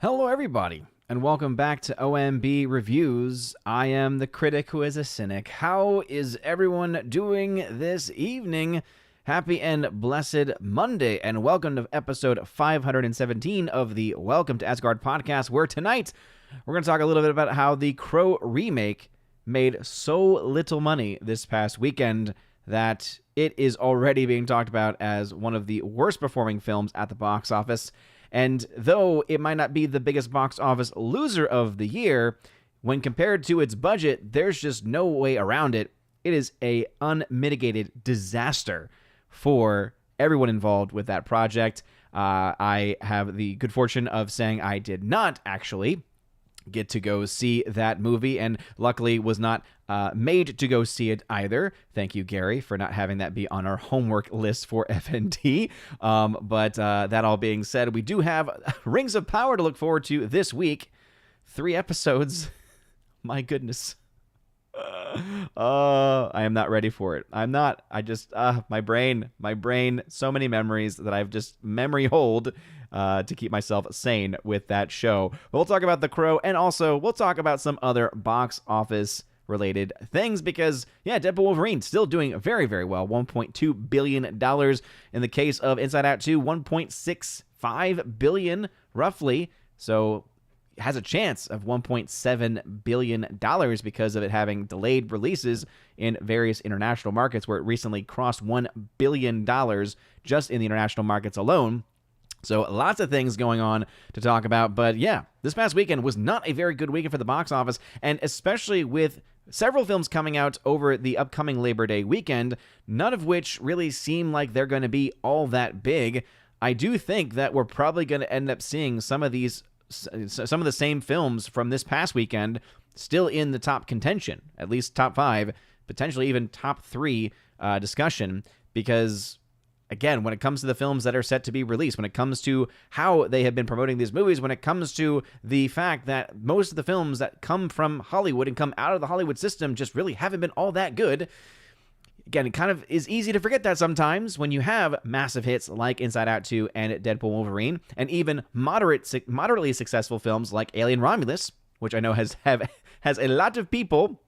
Hello, everybody, and welcome back to OMB Reviews. I am the critic who is a cynic. How is everyone doing this evening? Happy and blessed Monday, and welcome to episode 517 of the Welcome to Asgard podcast, where tonight we're going to talk a little bit about how the Crow remake made so little money this past weekend that it is already being talked about as one of the worst performing films at the box office. And though it might not be the biggest box office loser of the year, when compared to its budget, there's just no way around it. It is a unmitigated disaster for everyone involved with that project. I have the good fortune of saying I did not actually get to go see that movie, and luckily was not made to go see it either. Thank you, Gary, for not having that be on our homework list for FNT. But that all being said, we do have Rings of Power to look forward to this week. 3 episodes. My goodness. I am not ready for it. I'm not. I just, my brain, so many memories that I've just memory hold to keep myself sane with that show. But we'll talk about The Crow, and also we'll talk about some other box office related things because, yeah, Deadpool Wolverine still doing very, very well. $1.2 billion. In the case of Inside Out 2, $1.65 billion, roughly. So has a chance of $1.7 billion because of it having delayed releases in various international markets, where it recently crossed $1 billion just in the international markets alone. So lots of things going on to talk about. But yeah, this past weekend was not a very good weekend for the box office, and especially with several films coming out over the upcoming Labor Day weekend, none of which really seem like they're going to be all that big. I do think that we're probably going to end up seeing some of the same films from this past weekend still in the top contention, at least top 5, potentially even top 3 discussion, because again, when it comes to the films that are set to be released, when it comes to how they have been promoting these movies, when it comes to the fact that most of the films that come from Hollywood and come out of the Hollywood system just really haven't been all that good. Again, it kind of is easy to forget that sometimes when you have massive hits like Inside Out 2 and Deadpool Wolverine, and even moderately successful films like Alien Romulus, which I know has a lot of people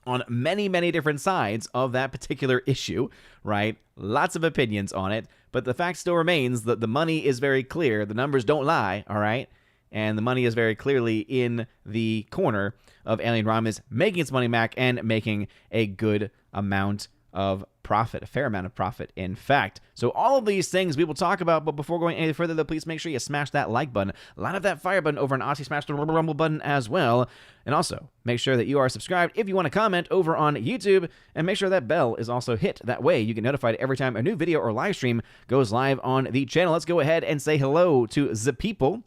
on many, many different sides of that particular issue, right? Lots of opinions on it, but the fact still remains that the money is very clear. The numbers don't lie, all right? And the money is very clearly in the corner of Alien Romulus making its money back and making a good amount of profit, a fair amount of profit, in fact. So all of these things we will talk about, but before going any further, though, please make sure you smash that like button, line up that fire button over on Aussie, smash the rumble button as well, and also make sure that you are subscribed if you want to comment over on YouTube, and make sure that bell is also hit. That way you get notified every time a new video or live stream goes live on the channel. Let's go ahead and say hello to the people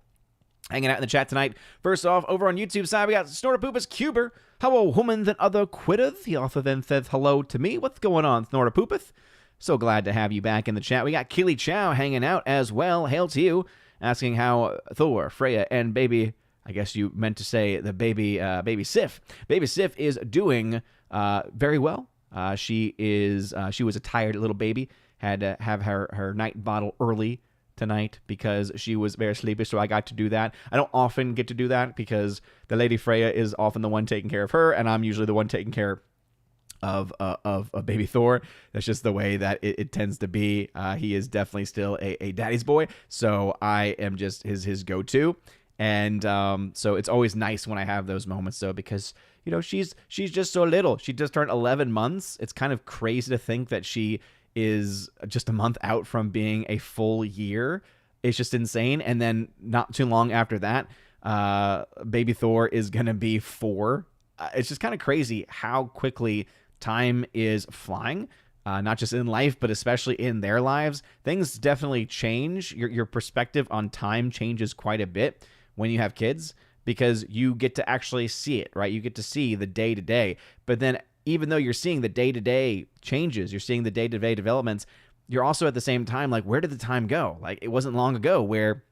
hanging out in the chat tonight. First off, over on YouTube side, we got Snortapoopus Cuber. How a woman than other quitteth. He also then says hello to me. What's going on, Snortapoopeth? So glad to have you back in the chat. We got Keely Chow hanging out as well. Hail to you. Asking how Thor, Freya, and baby, I guess you meant to say the baby Sif. Baby Sif is doing very well. She was a tired little baby. Had to have her night bottle early tonight because she was very sleepy, so I got to do that. I don't often get to do that because the Lady Freya is often the one taking care of her, and I'm usually the one taking care of baby Thor. That's just the way that it tends to be. He is definitely still a daddy's boy, so I am just his go-to. And so it's always nice when I have those moments, though, because she's just so little. She just turned 11 months. It's kind of crazy to think that she is just a month out from being a full year. It's just insane. And then not too long after that, baby Thor is gonna be 4. It's just kind of crazy how quickly time is flying, not just in life, but especially in their lives. Things definitely change. Your perspective on time changes quite a bit when you have kids, because you get to actually see it, right? You get to see the day-to-day. But then even though you're seeing the day-to-day changes, you're seeing the day-to-day developments, you're also at the same time like, where did the time go? Like, it wasn't long ago where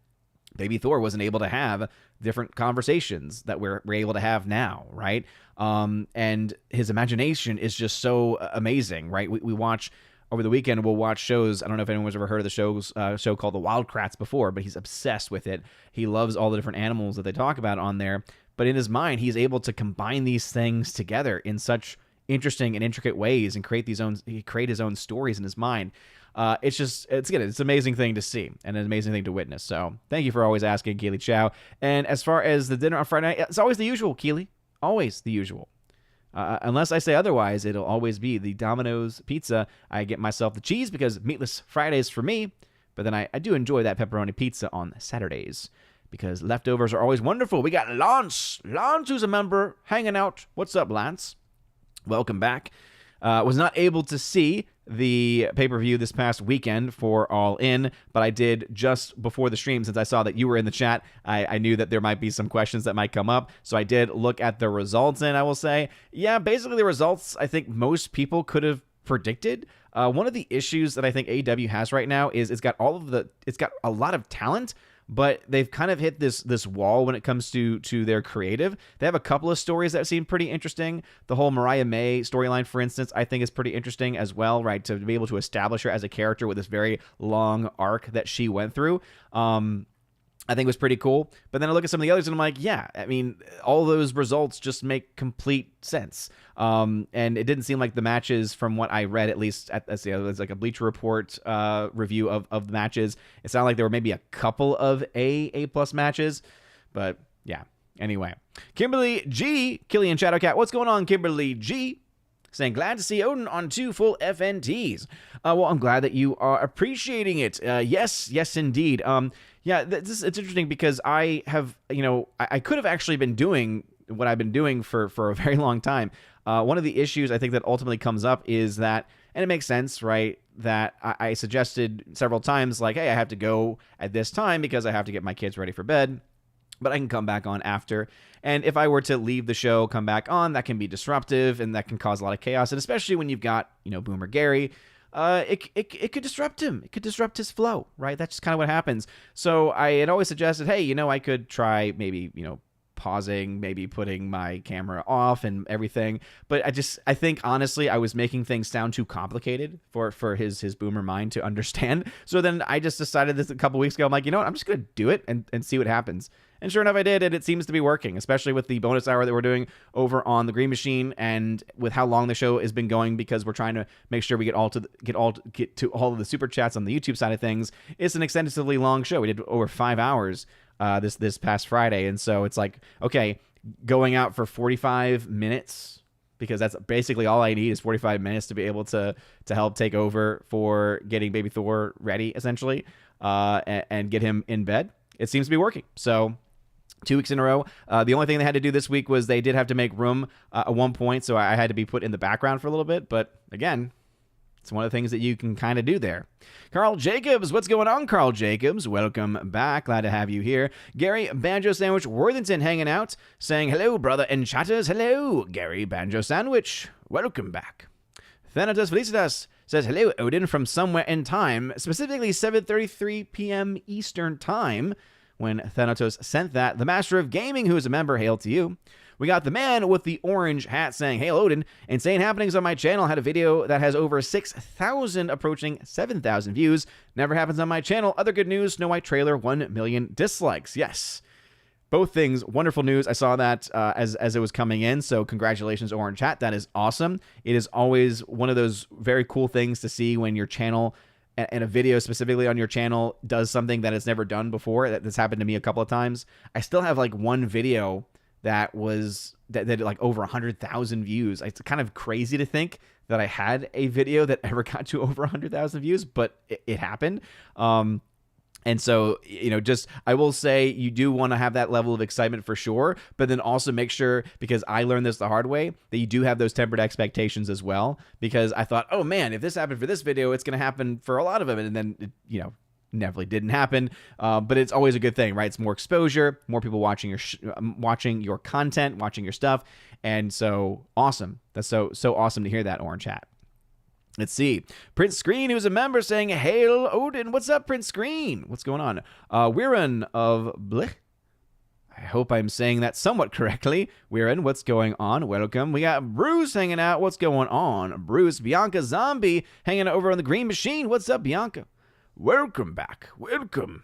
baby Thor wasn't able to have different conversations that we're able to have now, right? And his imagination is just so amazing, right? We watch over the weekend will watch shows. I don't know if anyone's ever heard of the show called The Wildcrats before, but he's obsessed with it. He loves all the different animals that they talk about on there. But in his mind, he's able to combine these things together in such interesting and intricate ways and create his own stories in his mind. It's an amazing thing to see and an amazing thing to witness. So thank you for always asking, Keely Chow. And as far as the dinner on Friday night, it's always the usual, Keely. Always the usual. Unless I say otherwise, it'll always be the Domino's pizza. I get myself the cheese because meatless Fridays for me. But then I do enjoy that pepperoni pizza on Saturdays because leftovers are always wonderful. We got Lance. Lance, who's a member, hanging out. What's up, Lance? Welcome back. Was not able to see the pay-per-view this past weekend for All In, but I did just before the stream. Since I saw that you were in the chat, I knew that there might be some questions that might come up, so I did look at the results, and I will say, yeah, basically the results I think most people could have predicted. One of the issues that I think AEW has right now is it's got a lot of talent, but they've kind of hit this wall when it comes to their creative. They have a couple of stories that seem pretty interesting. The whole Mariah May storyline, for instance, I think is pretty interesting as well, right? To be able to establish her as a character with this very long arc that she went through. I think it was pretty cool. But then I look at some of the others and I'm like, yeah, I mean, all those results just make complete sense. And it didn't seem like the matches, from what I read, at least, it was like a Bleacher Report review of the matches. It sounded like there were maybe a couple of A+ matches. But yeah, anyway. Kimberly G, Killian Shadowcat, what's going on, Kimberly G? Saying, glad to see Odin on 2 full FNTs. Well, I'm glad that you are appreciating it. Yes, indeed. Yeah, it's interesting because I have, I could have actually been doing what I've been doing for a very long time. One of the issues I think that ultimately comes up is that, and it makes sense, right, that I suggested several times, like, hey, I have to go at this time because I have to get my kids ready for bed, but I can come back on after. And if I were to leave the show, come back on, that can be disruptive and that can cause a lot of chaos. And especially when you've got, Boomer Gary, it could disrupt him. It could disrupt his flow, right? That's just kind of what happens. So I had always suggested, hey, I could try maybe, pausing, maybe putting my camera off and everything. But I think honestly, I was making things sound too complicated for his boomer mind to understand. So then I just decided this a couple weeks ago. I'm like, you know what? I'm just going to do it and see what happens. And sure enough, I did, and it seems to be working, especially with the bonus hour that we're doing over on the Green Machine, and with how long the show has been going, because we're trying to make sure we get to all of the super chats on the YouTube side of things. It's an extensively long show. We did over 5 hours this past Friday, and so it's like, okay, going out for 45 minutes, because that's basically all I need is 45 minutes to be able to help take over for getting Baby Thor ready, essentially, and get him in bed. It seems to be working. So 2 weeks in a row. The only thing they had to do this week was they did have to make room at one point, so I had to be put in the background for a little bit. But again, it's one of the things that you can kind of do there. Carl Jacobs, what's going on, Carl Jacobs? Welcome back. Glad to have you here. Gary Banjo Sandwich Worthington hanging out, saying, hello, brother and chatters. Hello, Gary Banjo Sandwich. Welcome back. Thanatos Felicitas says, hello, Odin, from somewhere in time, specifically 7:33 p.m. Eastern Time. When Thanatos sent that, the Master of Gaming, who is a member, hail to you. We got the man with the orange hat saying, hail Odin. Insane happenings on my channel. Had a video that has over 6,000 approaching 7,000 views. Never happens on my channel. Other good news, Snow White trailer, 1 million dislikes. Yes. Both things, wonderful news. I saw that as it was coming in, so congratulations, Orange Hat. That is awesome. It is always one of those very cool things to see when your channel, and a video specifically on your channel, does something that it's never done before. That's happened to me a couple of times. I still have like one video that like over 100,000 views. It's kind of crazy to think that I had a video that ever got to over 100,000 views, but it happened. And so, I will say you do want to have that level of excitement for sure, but then also make sure, because I learned this the hard way, that you do have those tempered expectations as well, because I thought, oh man, if this happened for this video, it's going to happen for a lot of them. And then, it, never didn't happen. But it's always a good thing, right? It's more exposure, more people watching your content, watching your stuff. And so awesome. That's so awesome to hear that, Orange Hat. Let's see. Prince Screen, who's a member, saying, hail Odin. What's up, Prince Screen? What's going on? Wirren of Blech. I hope I'm saying that somewhat correctly. Weirin, what's going on? Welcome. We got Bruce hanging out. What's going on? Bruce, Bianca Zombie hanging out over on the Green Machine. What's up, Bianca? Welcome back. Welcome.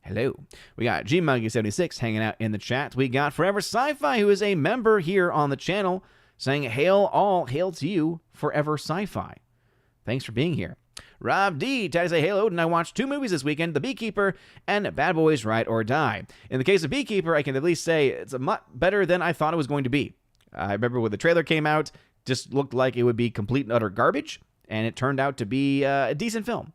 Hello. We got GMonkey76 hanging out in the chat. We got Forever Sci-Fi, who is a member here on the channel, saying, hail to you, Forever Sci-Fi. Thanks for being here. Rob D, try to say, hey, Odin, I watched 2 movies this weekend, The Beekeeper and Bad Boys Ride or Die. In the case of Beekeeper, I can at least say it's a lot better than I thought it was going to be. I remember when the trailer came out, just looked like it would be complete and utter garbage, and it turned out to be a decent film.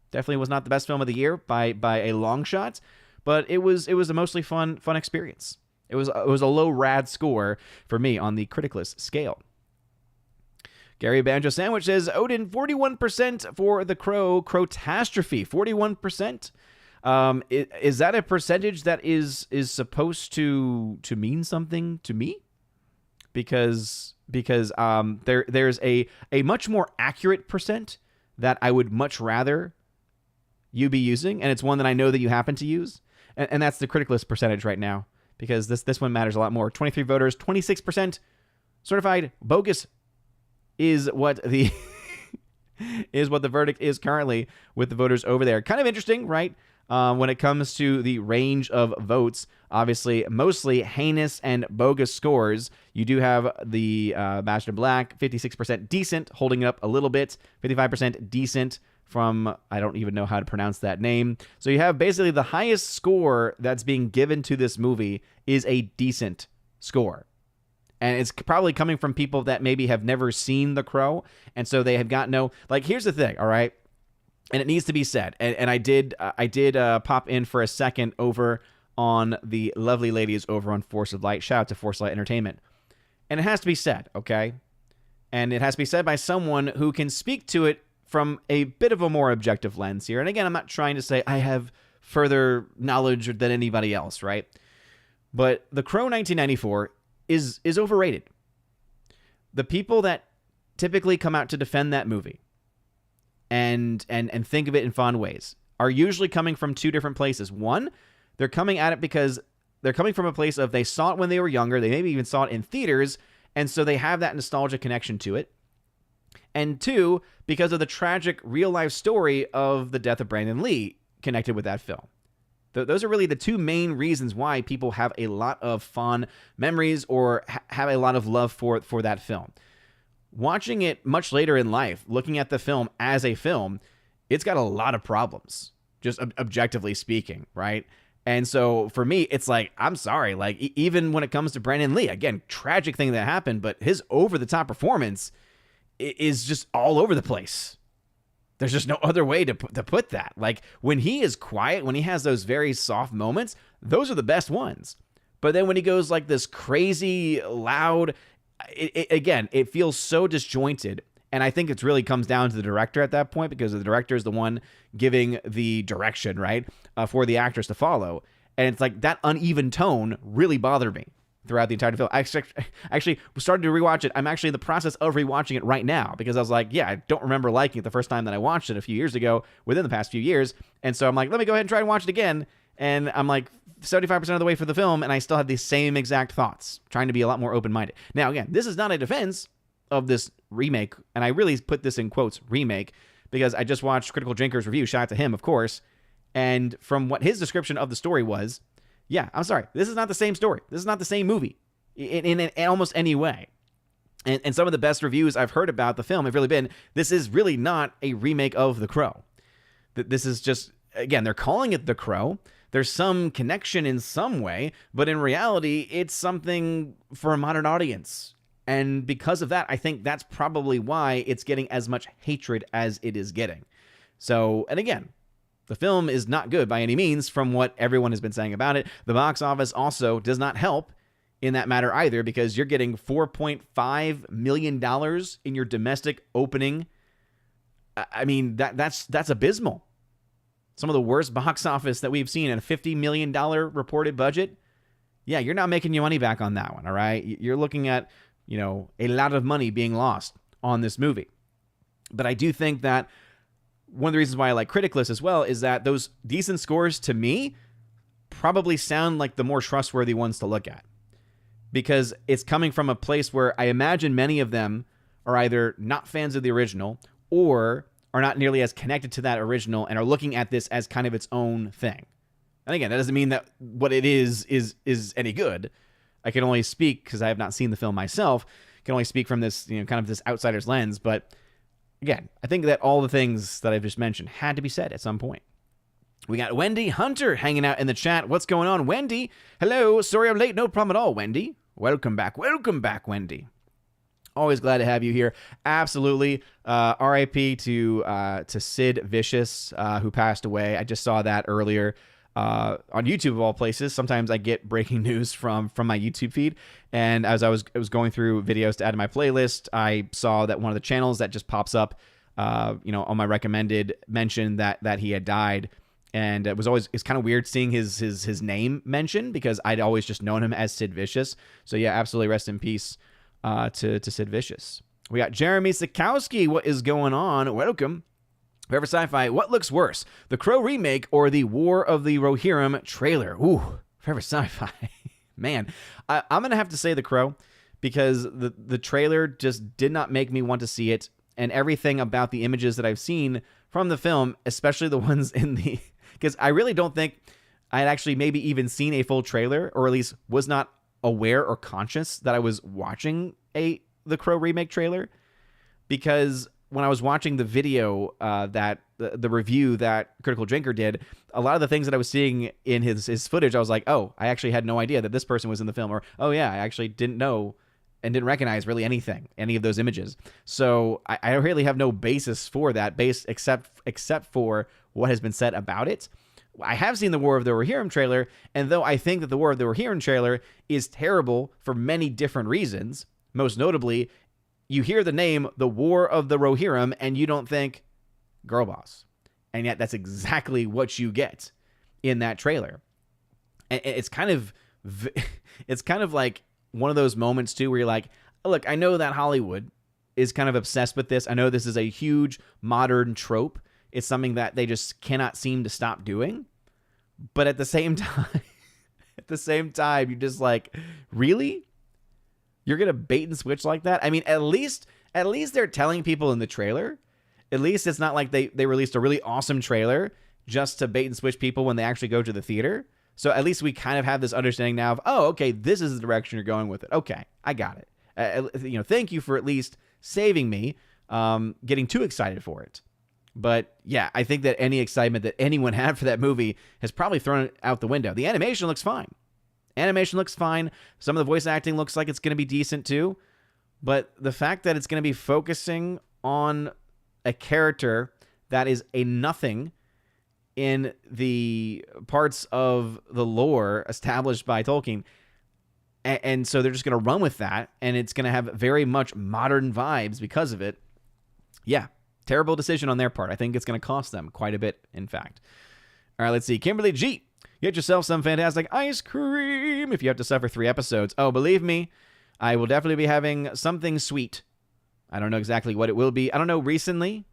Definitely was not the best film of the year by a long shot, but it was a mostly fun experience. It was a low rad score for me on the Criticalist scale. Gary Banjo Sandwich says, Odin, 41% for The Crow, Crowtastrophe, 41%. Is that a percentage that is supposed to mean something to me? Because there's a much more accurate percent that I would much rather you be using, and it's one that I know that you happen to use, and that's the Criticalist percentage right now, because this one matters a lot more. 23 voters, 26% certified bogus is what the verdict is currently with the voters over there. Kind of interesting, right? When it comes to the range of votes, obviously mostly heinous and bogus scores. You do have the Bastion Black, 56% decent, holding up a little bit, 55% decent from, I don't even know how to pronounce that name. So you have basically the highest score that's being given to this movie is a decent score. And it's probably coming from people that maybe have never seen The Crow, and so they have got no, like, here's the thing, all right? And it needs to be said, and I did pop in for a second over on the lovely ladies over on Force of Light. Shout out to Force of Light Entertainment. And it has to be said, okay? And it has to be said by someone who can speak to it from a bit of a more objective lens here. And again, I'm not trying to say I have further knowledge than anybody else, right? But The Crow 1994 is overrated. The people that typically come out to defend that movie and think of it in fond ways are usually coming from 2 different places. One, they're coming at it because they're coming from a place of they saw it when they were younger, they maybe even saw it in theaters, and so they have that nostalgia connection to it. And 2, because of the tragic real-life story of the death of Brandon Lee connected with that film. Those are really the 2 main reasons why people have a lot of fond memories or have a lot of love for that film. Watching it much later in life, looking at the film as a film, it's got a lot of problems, just objectively speaking, right? And so for me, it's like, I'm sorry, like even when it comes to Brandon Lee, again, tragic thing that happened, but his over-the-top performance is just all over the place. There's just no other way to put that. Like, when he is quiet, when he has those very soft moments, those are the best ones. But then when he goes like this crazy, loud, again, it feels so disjointed. And I think it really comes down to the director at that point, because the director is the one giving the direction, right, for the actors to follow. And it's like that uneven tone really bothered me throughout the entire film. I actually started to rewatch it. I'm actually in the process of rewatching it right now, because I was like, yeah, I don't remember liking it the first time that I watched it a few years ago, within the past few years. And so I'm like, let me go ahead and try and watch it again. And I'm like 75% of the way for the film, and I still have the same exact thoughts, trying to be a lot more open-minded. Now, again, this is not a defense of this remake, and I really put this in quotes, remake, because I just watched Critical Drinker's review, shout out to him, of course, and from what his description of the story was, yeah, I'm sorry, this is not the same story. This is not the same movie in almost any way. And some of the best reviews I've heard about the film have really been, this is really not a remake of The Crow. This is just, again, they're calling it The Crow. There's some connection in some way, but in reality, it's something for a modern audience. And because of that, I think that's probably why it's getting as much hatred as it is getting. So, and again, the film is not good by any means from what everyone has been saying about it. The box office also does not help in that matter either, because you're getting $4.5 million in your domestic opening. I mean, that's abysmal. Some of the worst box office that we've seen in a $50 million reported budget. Yeah, you're not making your money back on that one, all right? You're looking at, a lot of money being lost on this movie. But I do think that one of the reasons why I like Criticalist as well is that those decent scores, to me, probably sound like the more trustworthy ones to look at, because it's coming from a place where I imagine many of them are either not fans of the original or are not nearly as connected to that original and are looking at this as kind of its own thing. And again, that doesn't mean that what it is any good. I can only speak, because I have not seen the film myself, can only speak from this, kind of this outsider's lens. But again, I think that all the things that I've just mentioned had to be said at some point. We got Wendy Hunter hanging out in the chat. What's going on, Wendy? Hello. Sorry I'm late. No problem at all, Wendy. Welcome back. Welcome back, Wendy. Always glad to have you here. Absolutely. R.I.P. to Sid Vicious, who passed away. I just saw that earlier on YouTube of all places. Sometimes I get breaking news from my YouTube feed, and as I was going through videos to add to my playlist, I saw that one of the channels that just pops up, on my recommended mentioned that he had died. And it's kind of weird seeing his name mentioned, because I'd always just known him as Sid Vicious. So yeah, absolutely rest in peace to Sid Vicious. We got Jeremy Sikowski. What is going on? Welcome. Forever Sci-Fi. What looks worse, the Crow remake or the War of the Rohirrim trailer? Ooh, Forever Sci-Fi. Man, I'm going to have to say the Crow, because the trailer just did not make me want to see it. And everything about the images that I've seen from the film, especially the ones in the... Because I really don't think I had actually maybe even seen a full trailer, or at least was not aware or conscious that I was watching the Crow remake trailer. Because when I was watching the video, that the review that Critical Drinker did, a lot of the things that I was seeing in his footage, I was like, oh, I actually had no idea that this person was in the film. Or, oh yeah, I actually didn't know and didn't recognize really any of those images. So I really have no basis for that, except for what has been said about it. I have seen the War of the Rohirrim trailer, and though I think that the War of the Rohirrim trailer is terrible for many different reasons, most notably, you hear the name, the War of the Rohirrim, and you don't think girl boss. And yet that's exactly what you get in that trailer. And it's kind of like one of those moments too, where you're like, look, I know that Hollywood is kind of obsessed with this. I know this is a huge modern trope. It's something that they just cannot seem to stop doing. But at the same time, you're just like, really? You're going to bait and switch like that? I mean, at least they're telling people in the trailer. At least it's not like they released a really awesome trailer just to bait and switch people when they actually go to the theater. So at least we kind of have this understanding now of, oh, okay, this is the direction you're going with it. Okay, I got it. Thank you for at least saving me getting too excited for it. But yeah, I think that any excitement that anyone had for that movie has probably thrown it out the window. The animation looks fine. Some of the voice acting looks like it's going to be decent too. But the fact that it's going to be focusing on a character that is a nothing in the parts of the lore established by Tolkien, and so they're just going to run with that, and it's going to have very much modern vibes because of it. Yeah, terrible decision on their part. I think it's going to cost them quite a bit, in fact. All right, let's see. Kimberly G. Get yourself some fantastic ice cream if you have to suffer 3 episodes. Oh, believe me, I will definitely be having something sweet. I don't know exactly what it will be. I don't know, recently,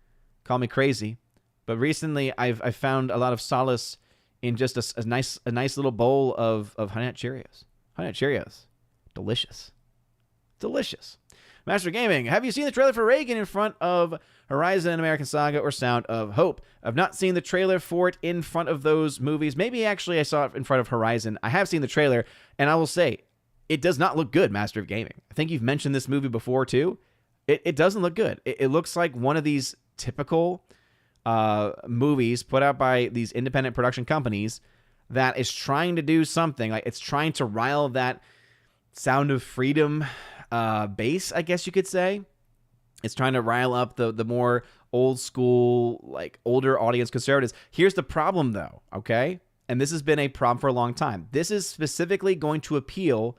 call me crazy, but recently I've found a lot of solace in just a nice little bowl of Honey Nut Cheerios. Honey Nut Cheerios. Delicious. Master Gaming, have you seen the trailer for Reagan in front of Horizon, American Saga, or Sound of Hope? I've not seen the trailer for it in front of those movies. Maybe actually I saw it in front of Horizon. I have seen the trailer, and I will say, it does not look good, Master of Gaming. I think you've mentioned this movie before, too. It doesn't look good. It looks like one of these typical movies put out by these independent production companies that is trying to do something. Like, it's trying to rile that Sound of Freedom base, I guess you could say. It's trying to rile up the more old school, like older audience conservatives. Here's the problem, though, okay? And this has been a problem for a long time. This is specifically going to appeal,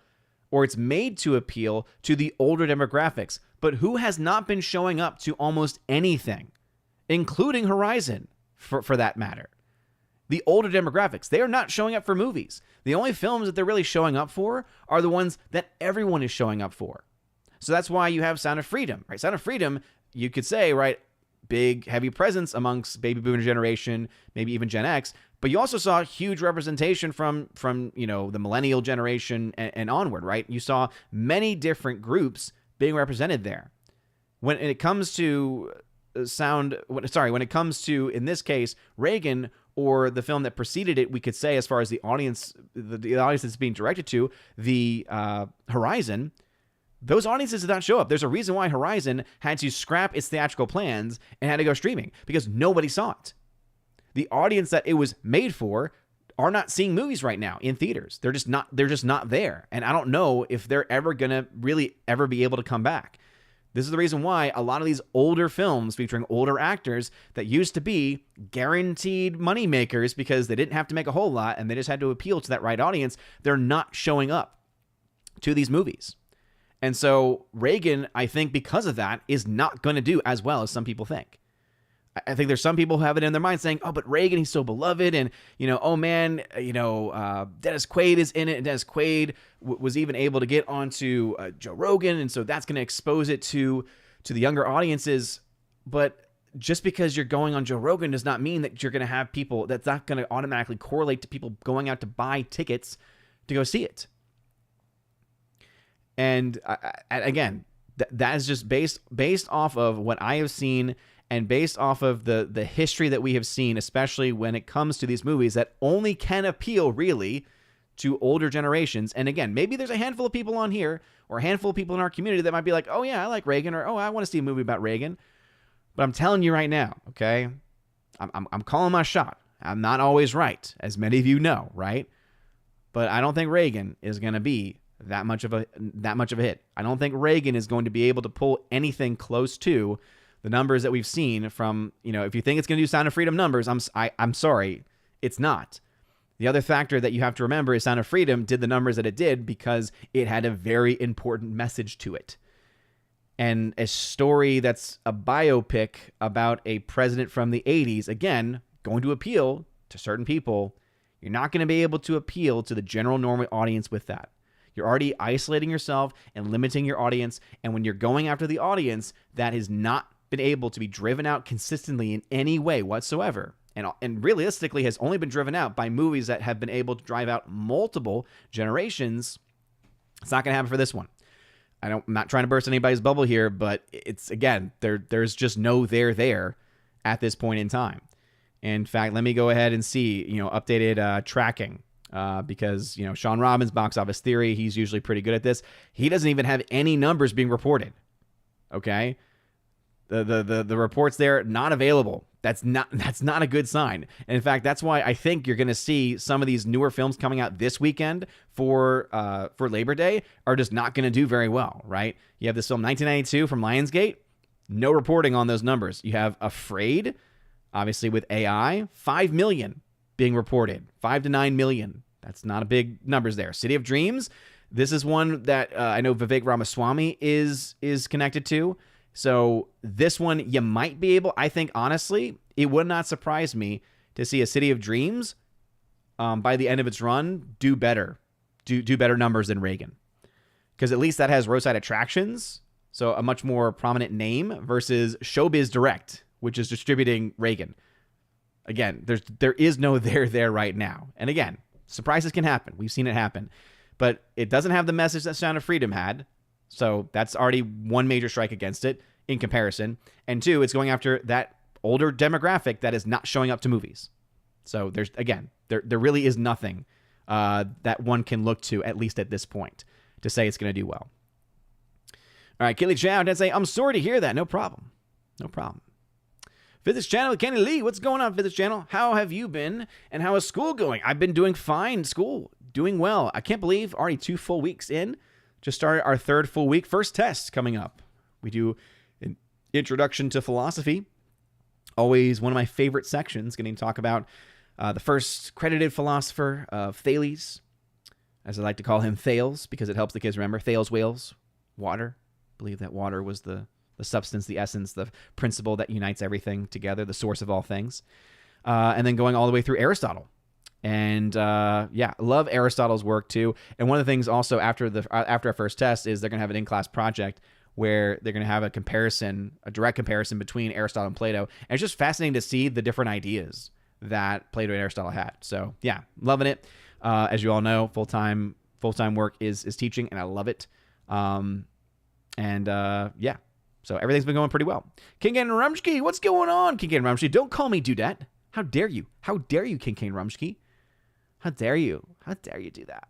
or it's made to appeal, to the older demographics. But who has not been showing up to almost anything, including Horizon, for that matter? The older demographics. They are not showing up for movies. The only films that they're really showing up for are the ones that everyone is showing up for. So that's why you have Sound of Freedom, right? Sound of Freedom, you could say, right, big, heavy presence amongst baby boomer generation, maybe even Gen X. But you also saw huge representation from the millennial generation and onward, right? You saw many different groups being represented there. When it comes to when it comes to, in this case, Reagan, or the film that preceded it, we could say, as far as the audience, the audience that's being directed to, the Horizon, those audiences did not show up. There's a reason why Horizon had to scrap its theatrical plans and had to go streaming, because nobody saw it. The audience that it was made for are not seeing movies right now in theaters. They're just not there. And I don't know if they're ever going to really ever be able to come back. This is the reason why a lot of these older films featuring older actors that used to be guaranteed money makers because they didn't have to make a whole lot and they just had to appeal to that right audience, they're not showing up to these movies. And so Reagan, I think because of that, is not going to do as well as some people think. I think there's some people who have it in their mind saying, oh, but Reagan, he's so beloved. And, oh man, Dennis Quaid is in it. And Dennis Quaid was even able to get onto Joe Rogan. And so that's going to expose it to the younger audiences. But just because you're going on Joe Rogan does not mean that you're going to have people, that's not going to automatically correlate to people going out to buy tickets to go see it. And again, that is just based off of what I have seen, and based off of the history that we have seen, especially when it comes to these movies that only can appeal really to older generations. And again, maybe there's a handful of people on here or a handful of people in our community that might be like, oh yeah, I like Reagan, or oh, I want to see a movie about Reagan. But I'm telling you right now, okay, I'm calling my shot. I'm not always right, as many of you know, right? But I don't think Reagan is going to be that much of a hit. I don't think Reagan is going to be able to pull anything close to the numbers that we've seen from, if you think it's going to do Sound of Freedom numbers, I'm sorry, it's not. The other factor that you have to remember is Sound of Freedom did the numbers that it did because it had a very important message to it. And a story that's a biopic about a president from the 80s, again, going to appeal to certain people. You're not going to be able to appeal to the general normal audience with that. You're already isolating yourself and limiting your audience. And when you're going after the audience that has not been able to be driven out consistently in any way whatsoever, and realistically has only been driven out by movies that have been able to drive out multiple generations, it's not going to happen for this one. I'm not trying to burst anybody's bubble here, but it's, again, there's just no there at this point in time. In fact, let me go ahead and see, updated tracking. Because, Sean Robbins, Box Office Theory, he's usually pretty good at this. He doesn't even have any numbers being reported. Okay? The reports there, not available. That's not a good sign. And in fact, that's why I think you're going to see some of these newer films coming out this weekend for Labor Day are just not going to do very well, right? You have this film 1992 from Lionsgate, no reporting on those numbers. You have Afraid, obviously with AI, 5 million being reported, 5 to 9 million. That's not a big numbers there. City of Dreams, this is one that I know Vivek Ramaswamy is connected to. So this one, you might be able, I think, honestly, it would not surprise me to see a City of Dreams by the end of its run do better numbers than Reagan. Because at least that has Roadside Attractions, so a much more prominent name, versus Showbiz Direct, which is distributing Reagan. Again, there is no there right now. And again, surprises can happen. We've seen it happen. But it doesn't have the message that Sound of Freedom had. So that's already one major strike against it in comparison. And two, it's going after that older demographic that is not showing up to movies. So there really is nothing that one can look to, at least at this point, to say it's going to do well. All right, Kelly Chow did say, I'm sorry to hear that. No problem. Physics Channel, Kenny Lee, what's going on, Physics Channel? How have you been, and how is school going? I've been doing fine. School, doing well. I can't believe already 2 full weeks in. Just started our 3rd full week. First test coming up. We do an introduction to philosophy. Always one of my favorite sections, getting to talk about the first credited philosopher of Thales, as I like to call him, Thales, because it helps the kids remember. Thales, whales, water. I believe that water was the substance, the essence, the principle that unites everything together, the source of all things. And then going all the way through Aristotle. And love Aristotle's work too. And one of the things also after our first test is they're going to have an in-class project where they're going to have a direct comparison between Aristotle and Plato. And it's just fascinating to see the different ideas that Plato and Aristotle had. So yeah, loving it. As you all know, full-time work is teaching, and I love it. Yeah. So everything's been going pretty well. King and Rumsky, what's going on? King and Rumsky, don't call me Dudette. How dare you? How dare you, King and Rumsky? How dare you? How dare you do that?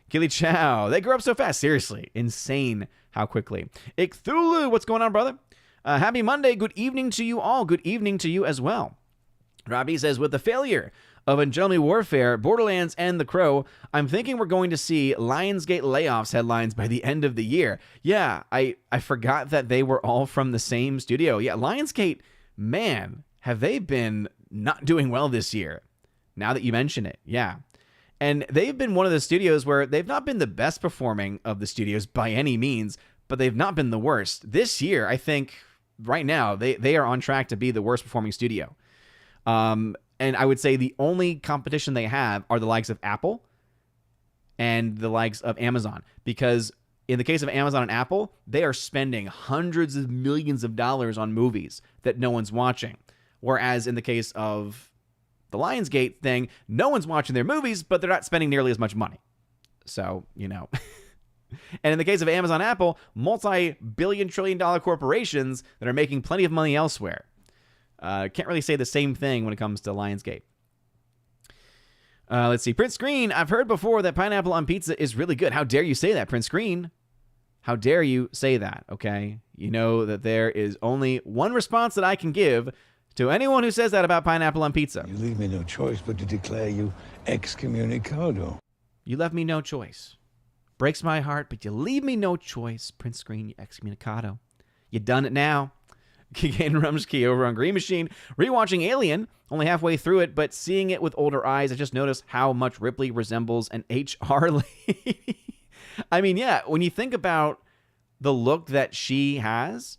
Gilly Chow, they grew up so fast. Seriously, insane how quickly. Icthulu, what's going on, brother? Happy Monday. Good evening to you all. Good evening to you as well. Robbie says, with the failure of Ungenly Warfare, Borderlands, and The Crow, I'm thinking we're going to see Lionsgate layoffs headlines by the end of the year. Yeah, I forgot that they were all from the same studio. Yeah, Lionsgate, man, have they been not doing well this year? Now that you mention it, yeah. And they've been one of the studios where they've not been the best performing of the studios by any means, but they've not been the worst. This year, I think, right now, they are on track to be the worst performing studio. And I would say the only competition they have are the likes of Apple and the likes of Amazon. Because in the case of Amazon and Apple, they are spending hundreds of millions of dollars on movies that no one's watching. Whereas in the case of the Lionsgate thing, no one's watching their movies, but they're not spending nearly as much money. So, you know. And in the case of Amazon and Apple, multi-billion trillion dollar corporations that are making plenty of money elsewhere. Can't really say the same thing when it comes to Lionsgate. Let's see. Prince Green, I've heard before that pineapple on pizza is really good. How dare you say that, Prince Green? How dare you say that, okay? You know that there is only one response that I can give to anyone who says that about pineapple on pizza. You leave me no choice but to declare you excommunicado. You left me no choice. Breaks my heart, but you leave me no choice, Prince Green, you excommunicado. You done it now. Kikain Rumsky over on Green Machine. Rewatching Alien, only halfway through it, but seeing it with older eyes, I just noticed how much Ripley resembles an HR lady. I mean, yeah, when you think about the look that she has,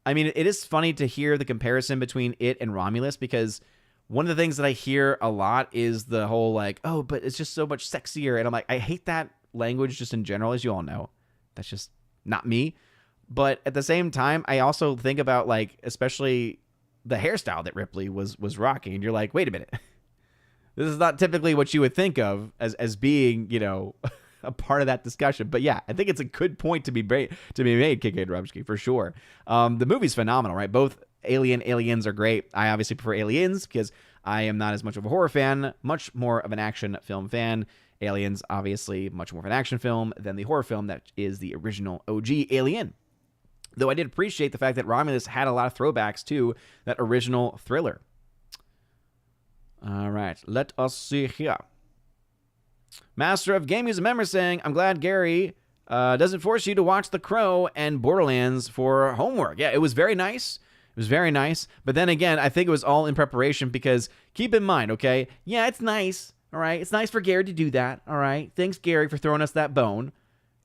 I mean, it is funny to hear the comparison between it and Romulus, because one of the things that I hear a lot is the whole like, oh, but it's just so much sexier. And I'm like, I hate that language just in general, as you all know. That's just not me. But at the same time, I also think about, like, especially the hairstyle that Ripley was rocking. And you're like, wait a minute. This is not typically what you would think of as being, you know, a part of that discussion. But yeah, I think it's a good point to be made, Kikain Rumsky, for sure. The movie's phenomenal, right? Both Aliens are great. I obviously prefer Aliens because I am not as much of a horror fan, much more of an action film fan. Aliens, obviously, much more of an action film than the horror film that is the original OG Alien. Though I did appreciate the fact that Romulus had a lot of throwbacks to that original thriller. All right, let us see here. Master of Game Music member saying, I'm glad Gary doesn't force you to watch The Crow and Borderlands for homework. Yeah, it was very nice. It was very nice. But then again, I think it was all in preparation because keep in mind, okay? Yeah, it's nice. All right, it's nice for Gary to do that. All right, thanks, Gary, for throwing us that bone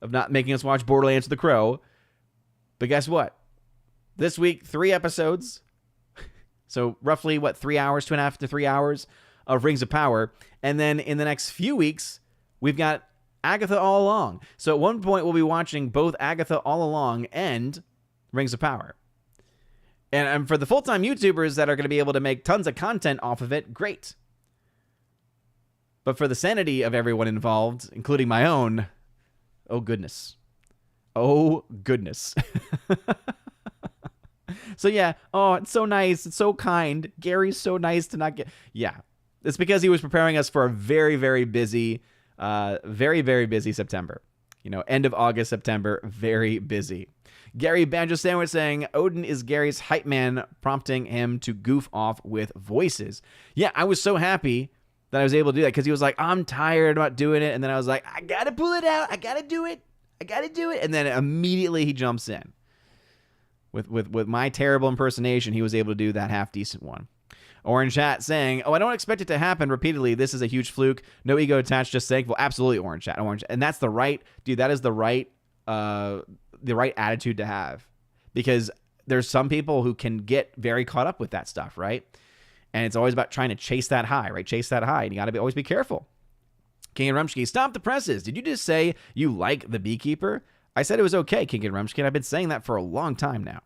of not making us watch Borderlands or The Crow. But guess what? This week, 3 episodes. So roughly, 3 hours, 2.5 to 3 hours of Rings of Power. And then in the next few weeks, we've got Agatha All Along. So at one point, we'll be watching both Agatha All Along and Rings of Power. And for the full-time YouTubers that are going to be able to make tons of content off of it, great. But for the sanity of everyone involved, including my own, oh goodness. Oh, goodness. So, yeah. Oh, it's so nice. It's so kind. Gary's so nice to not get... Yeah. It's because he was preparing us for a very, very busy September. You know, end of August, September, very busy. Gary Banjo Sandwich saying, Odin is Gary's hype man, prompting him to goof off with voices. Yeah, I was so happy that I was able to do that because he was like, I'm tired about doing it. And then I was like, I got to pull it out. I got to do it. I got to do it. And then immediately he jumps in. With my terrible impersonation, he was able to do that half-decent one. Orange Chat saying, oh, I don't expect it to happen repeatedly. This is a huge fluke. No ego attached, just thankful. Absolutely, Orange Chat. And that's the right, dude, that is the right attitude to have. Because there's some people who can get very caught up with that stuff, right? And it's always about trying to chase that high, right? Chase that high. And you got to always be careful. King and Rumsky, stop the presses. Did you just say you like The Beekeeper? I said it was okay, King and Rumskin. I've been saying that for a long time now.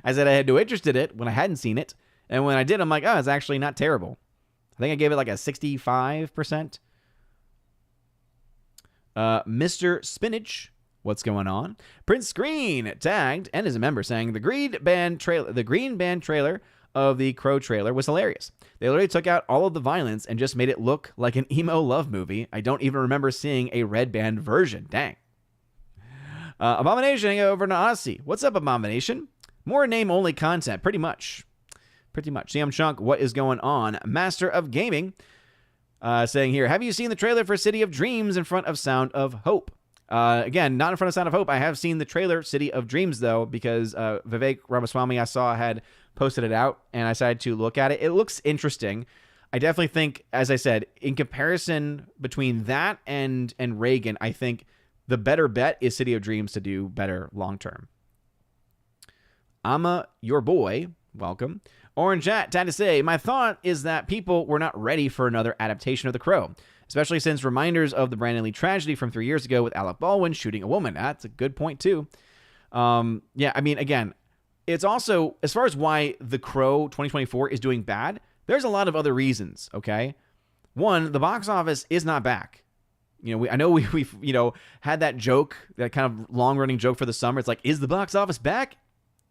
I said I had no interest in it when I hadn't seen it. And when I did, I'm like, oh, it's actually not terrible. I think I gave it like a 65%. Mr. Spinach, what's going on? Prince Screen tagged and is a member saying the Green Band trailer of the Crow trailer was hilarious. They literally took out all of the violence and just made it look like an emo love movie. I don't even remember seeing a red band version. Dang. Abomination over to Odyssey. What's up, Abomination? More name-only content, pretty much. CM Chunk, what is going on? Master of Gaming, saying here, have you seen the trailer for City of Dreams in front of Sound of Hope? Again, not in front of Sound of Hope. I have seen the trailer City of Dreams, though, because Vivek Ramaswamy, I saw, had posted it out, and I decided to look at it. It looks interesting. I definitely think, as I said, in comparison between that and Reagan, I think the better bet is City of Dreams to do better long-term. I'm your boy. Welcome. Orange Chat had to say, my thought is that people were not ready for another adaptation of The Crow, especially since reminders of the Brandon Lee tragedy from 3 years ago with Alec Baldwin shooting a woman. That's a good point, too. Yeah, I mean, again, it's also, as far as why The Crow 2024 is doing bad, there's a lot of other reasons, okay? One, the box office is not back. You know, I know we've had that joke, that kind of long-running joke for the summer. It's like, is the box office back?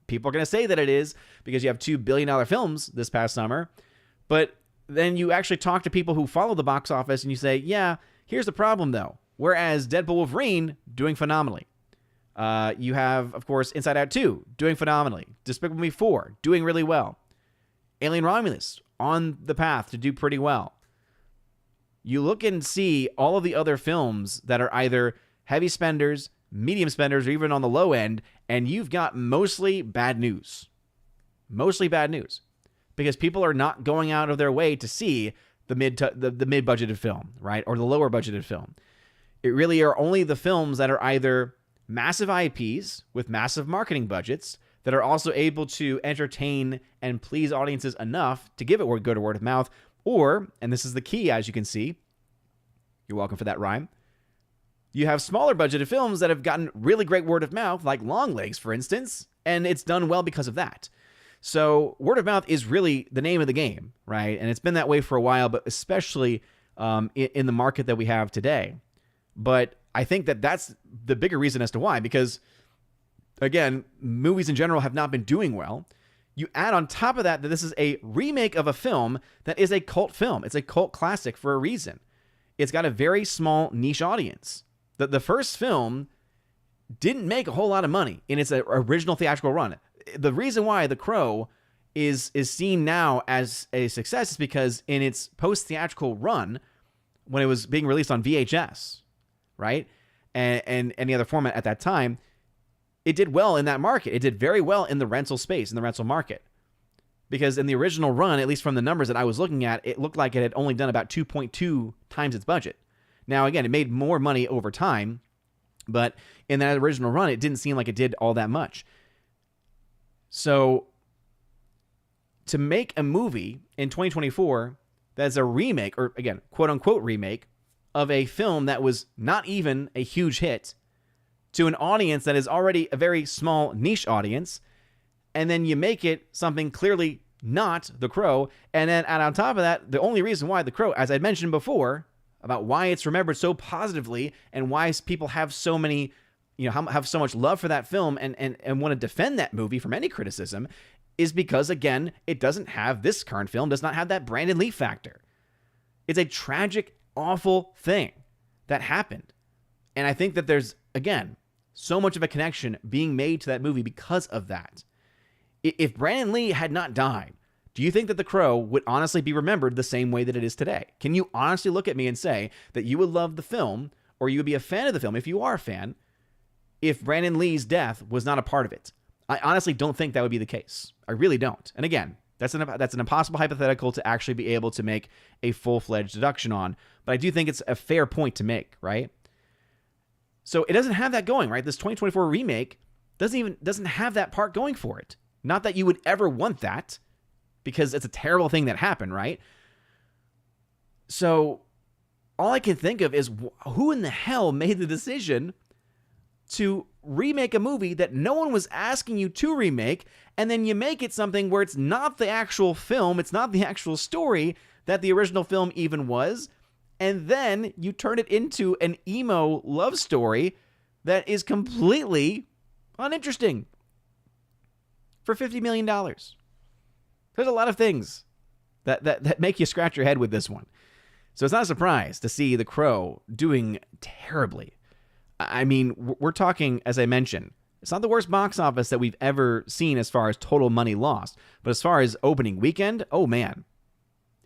People are going to say that it is because you have $2 billion films this past summer. But then you actually talk to people who follow the box office and you say, yeah, here's the problem, though. Whereas Deadpool Wolverine doing phenomenally. You have, of course, Inside Out 2 doing phenomenally. Despicable Me 4 doing really well. Alien Romulus on the path to do pretty well. You look and see all of the other films that are either heavy spenders, medium spenders, or even on the low end, and you've got mostly bad news. Mostly bad news. Because people are not going out of their way to see the mid-budgeted film, right? Or the lower budgeted film. It really are only the films that are either massive IPs with massive marketing budgets that are also able to entertain and please audiences enough to give it good word of mouth. Or, and this is the key, as you can see, you're welcome for that rhyme, you have smaller budgeted films that have gotten really great word of mouth, like Longlegs, for instance, and it's done well because of that. So word of mouth is really the name of the game, right? And it's been that way for a while, but especially in the market that we have today. But I think that that's the bigger reason as to why, because, again, movies in general have not been doing well. You add on top of that this is a remake of a film that is a cult film. It's a cult classic for a reason. It's got a very small niche audience. The first film didn't make a whole lot of money in its original theatrical run. The reason why The Crow is seen now as a success is because in its post-theatrical run, when it was being released on VHS, right, and any other format at that time, it did well in that market. It did very well in the rental space, in the rental market. Because in the original run, at least from the numbers that I was looking at, it looked like it had only done about 2.2 times its budget. Now, again, it made more money over time, but in that original run, it didn't seem like it did all that much. So, to make a movie in 2024 that's a remake, or again, quote-unquote remake, of a film that was not even a huge hit, to an audience that is already a very small niche audience, and then you make it something clearly not The Crow, and then add on top of that, the only reason why The Crow, as I mentioned before, about why it's remembered so positively and why people have so many, have so much love for that film and want to defend that movie from any criticism, is because, again, this current film does not have that Brandon Lee factor. It's a tragic, awful thing that happened. And I think that there's, again, so much of a connection being made to that movie because of that. If Brandon Lee had not died, do you think that The Crow would honestly be remembered the same way that it is today? Can you honestly look at me and say that you would love the film, or you would be a fan of the film, if you are a fan, if Brandon Lee's death was not a part of it? I honestly don't think that would be the case. I really don't. And again, that's an impossible hypothetical to actually be able to make a full-fledged deduction on, but I do think it's a fair point to make, right? So it doesn't have that going, right? This 2024 remake doesn't have that part going for it. Not that you would ever want that, because it's a terrible thing that happened, right? So all I can think of is who in the hell made the decision to remake a movie that no one was asking you to remake, and then you make it something where it's not the actual film, it's not the actual story that the original film even was, and then you turn it into an emo love story that is completely uninteresting for $50 million. There's a lot of things that make you scratch your head with this one. So it's not a surprise to see The Crow doing terribly. I mean, we're talking, as I mentioned, it's not the worst box office that we've ever seen as far as total money lost. But as far as opening weekend, oh man,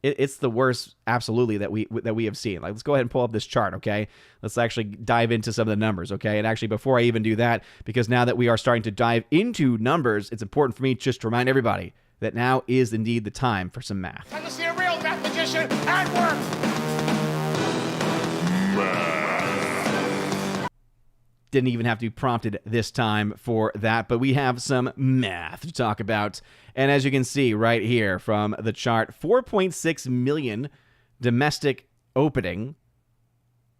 it's the worst, absolutely, that we have seen. Like, let's go ahead and pull up this chart, okay? Let's actually dive into some of the numbers, okay? And actually, before I even do that, because now that we are starting to dive into numbers, it's important for me just to remind everybody that now is indeed the time for some math. Time to see a real mathematician at work. Didn't even have to be prompted this time for that, but we have some math to talk about. And as you can see right here from the chart, 4.6 million domestic opening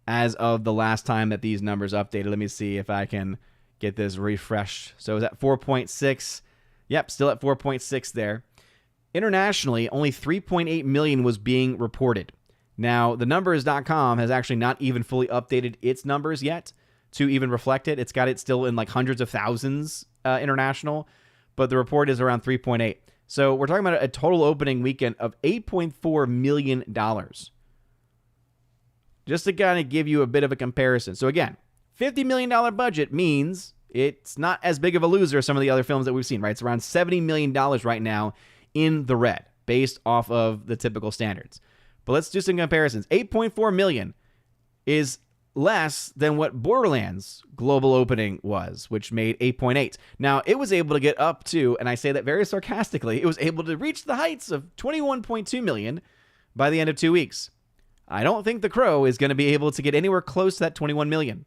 as of the last time that these numbers updated. Let me see if I can get this refreshed. So is that 4.6? Yep, still at 4.6 there. Internationally, only 3.8 million was being reported. Now, the numbers.com has actually not even fully updated its numbers yet to even reflect it. It's got it still in like hundreds of thousands international, but the report is around 3.8. So we're talking about a total opening weekend of $8.4 million. Just to kind of give you a bit of a comparison. So again, $50 million budget means it's not as big of a loser as some of the other films that we've seen, right? It's around $70 million right now in the red, based off of the typical standards. But let's do some comparisons. 8.4 million is less than what Borderlands' global opening was, which made 8.8. Now, it was able to get up to, and I say that very sarcastically, it was able to reach the heights of 21.2 million by the end of 2 weeks. I don't think The Crow is going to be able to get anywhere close to that 21 million.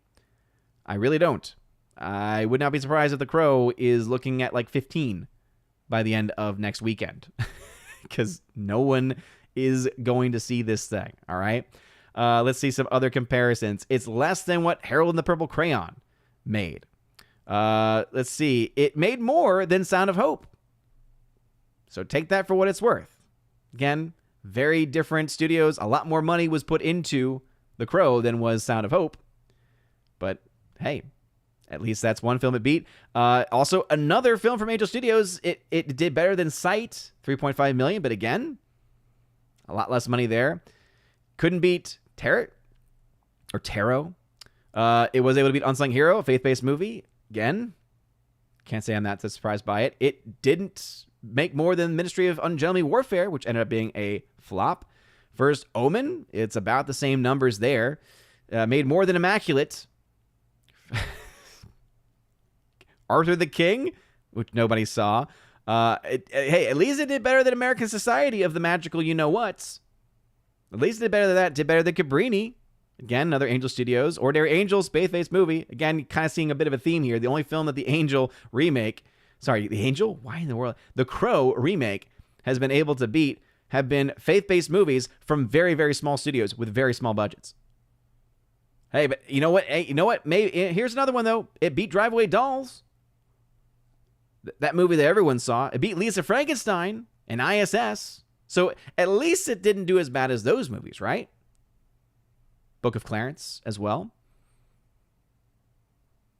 I really don't. I would not be surprised if The Crow is looking at like 15 by the end of next weekend, because no one is going to see this thing, all right? Let's see some other comparisons. It's less than what Harold and the Purple Crayon made. Let's see. It made more than Sound of Hope. So take that for what it's worth. Again, very different studios. A lot more money was put into The Crow than was Sound of Hope. But hey, at least that's one film it beat. Also, another film from Angel Studios, it did better than Sight, 3.5 million. But again, a lot less money there. Couldn't beat Tarot. It was able to beat Unsung Hero, a faith-based movie. Again, can't say I'm that surprised by it. It didn't make more than Ministry of Ungentlely Warfare, which ended up being a flop. First, Omen, it's about the same numbers there. Made more than Immaculate. Arthur the King, which nobody saw. Hey, at least it did better than American Society of the Magical You-Know-Whats. At least it did better than that. Did better than Cabrini. Again, another Angel Studios. Ordinary Angels, faith-based movie. Again, kind of seeing a bit of a theme here. The only film that the Angel remake... Sorry, the Angel? Why in the world? The Crow remake has been able to beat have been faith-based movies from very, very small studios with very small budgets. Hey, but you know what? Hey, you know what? Maybe here's another one, though. It beat Drive-Away Dolls. That movie that everyone saw. It beat Lisa Frankenstein and ISS. So at least it didn't do as bad as those movies, right? Book of Clarence as well.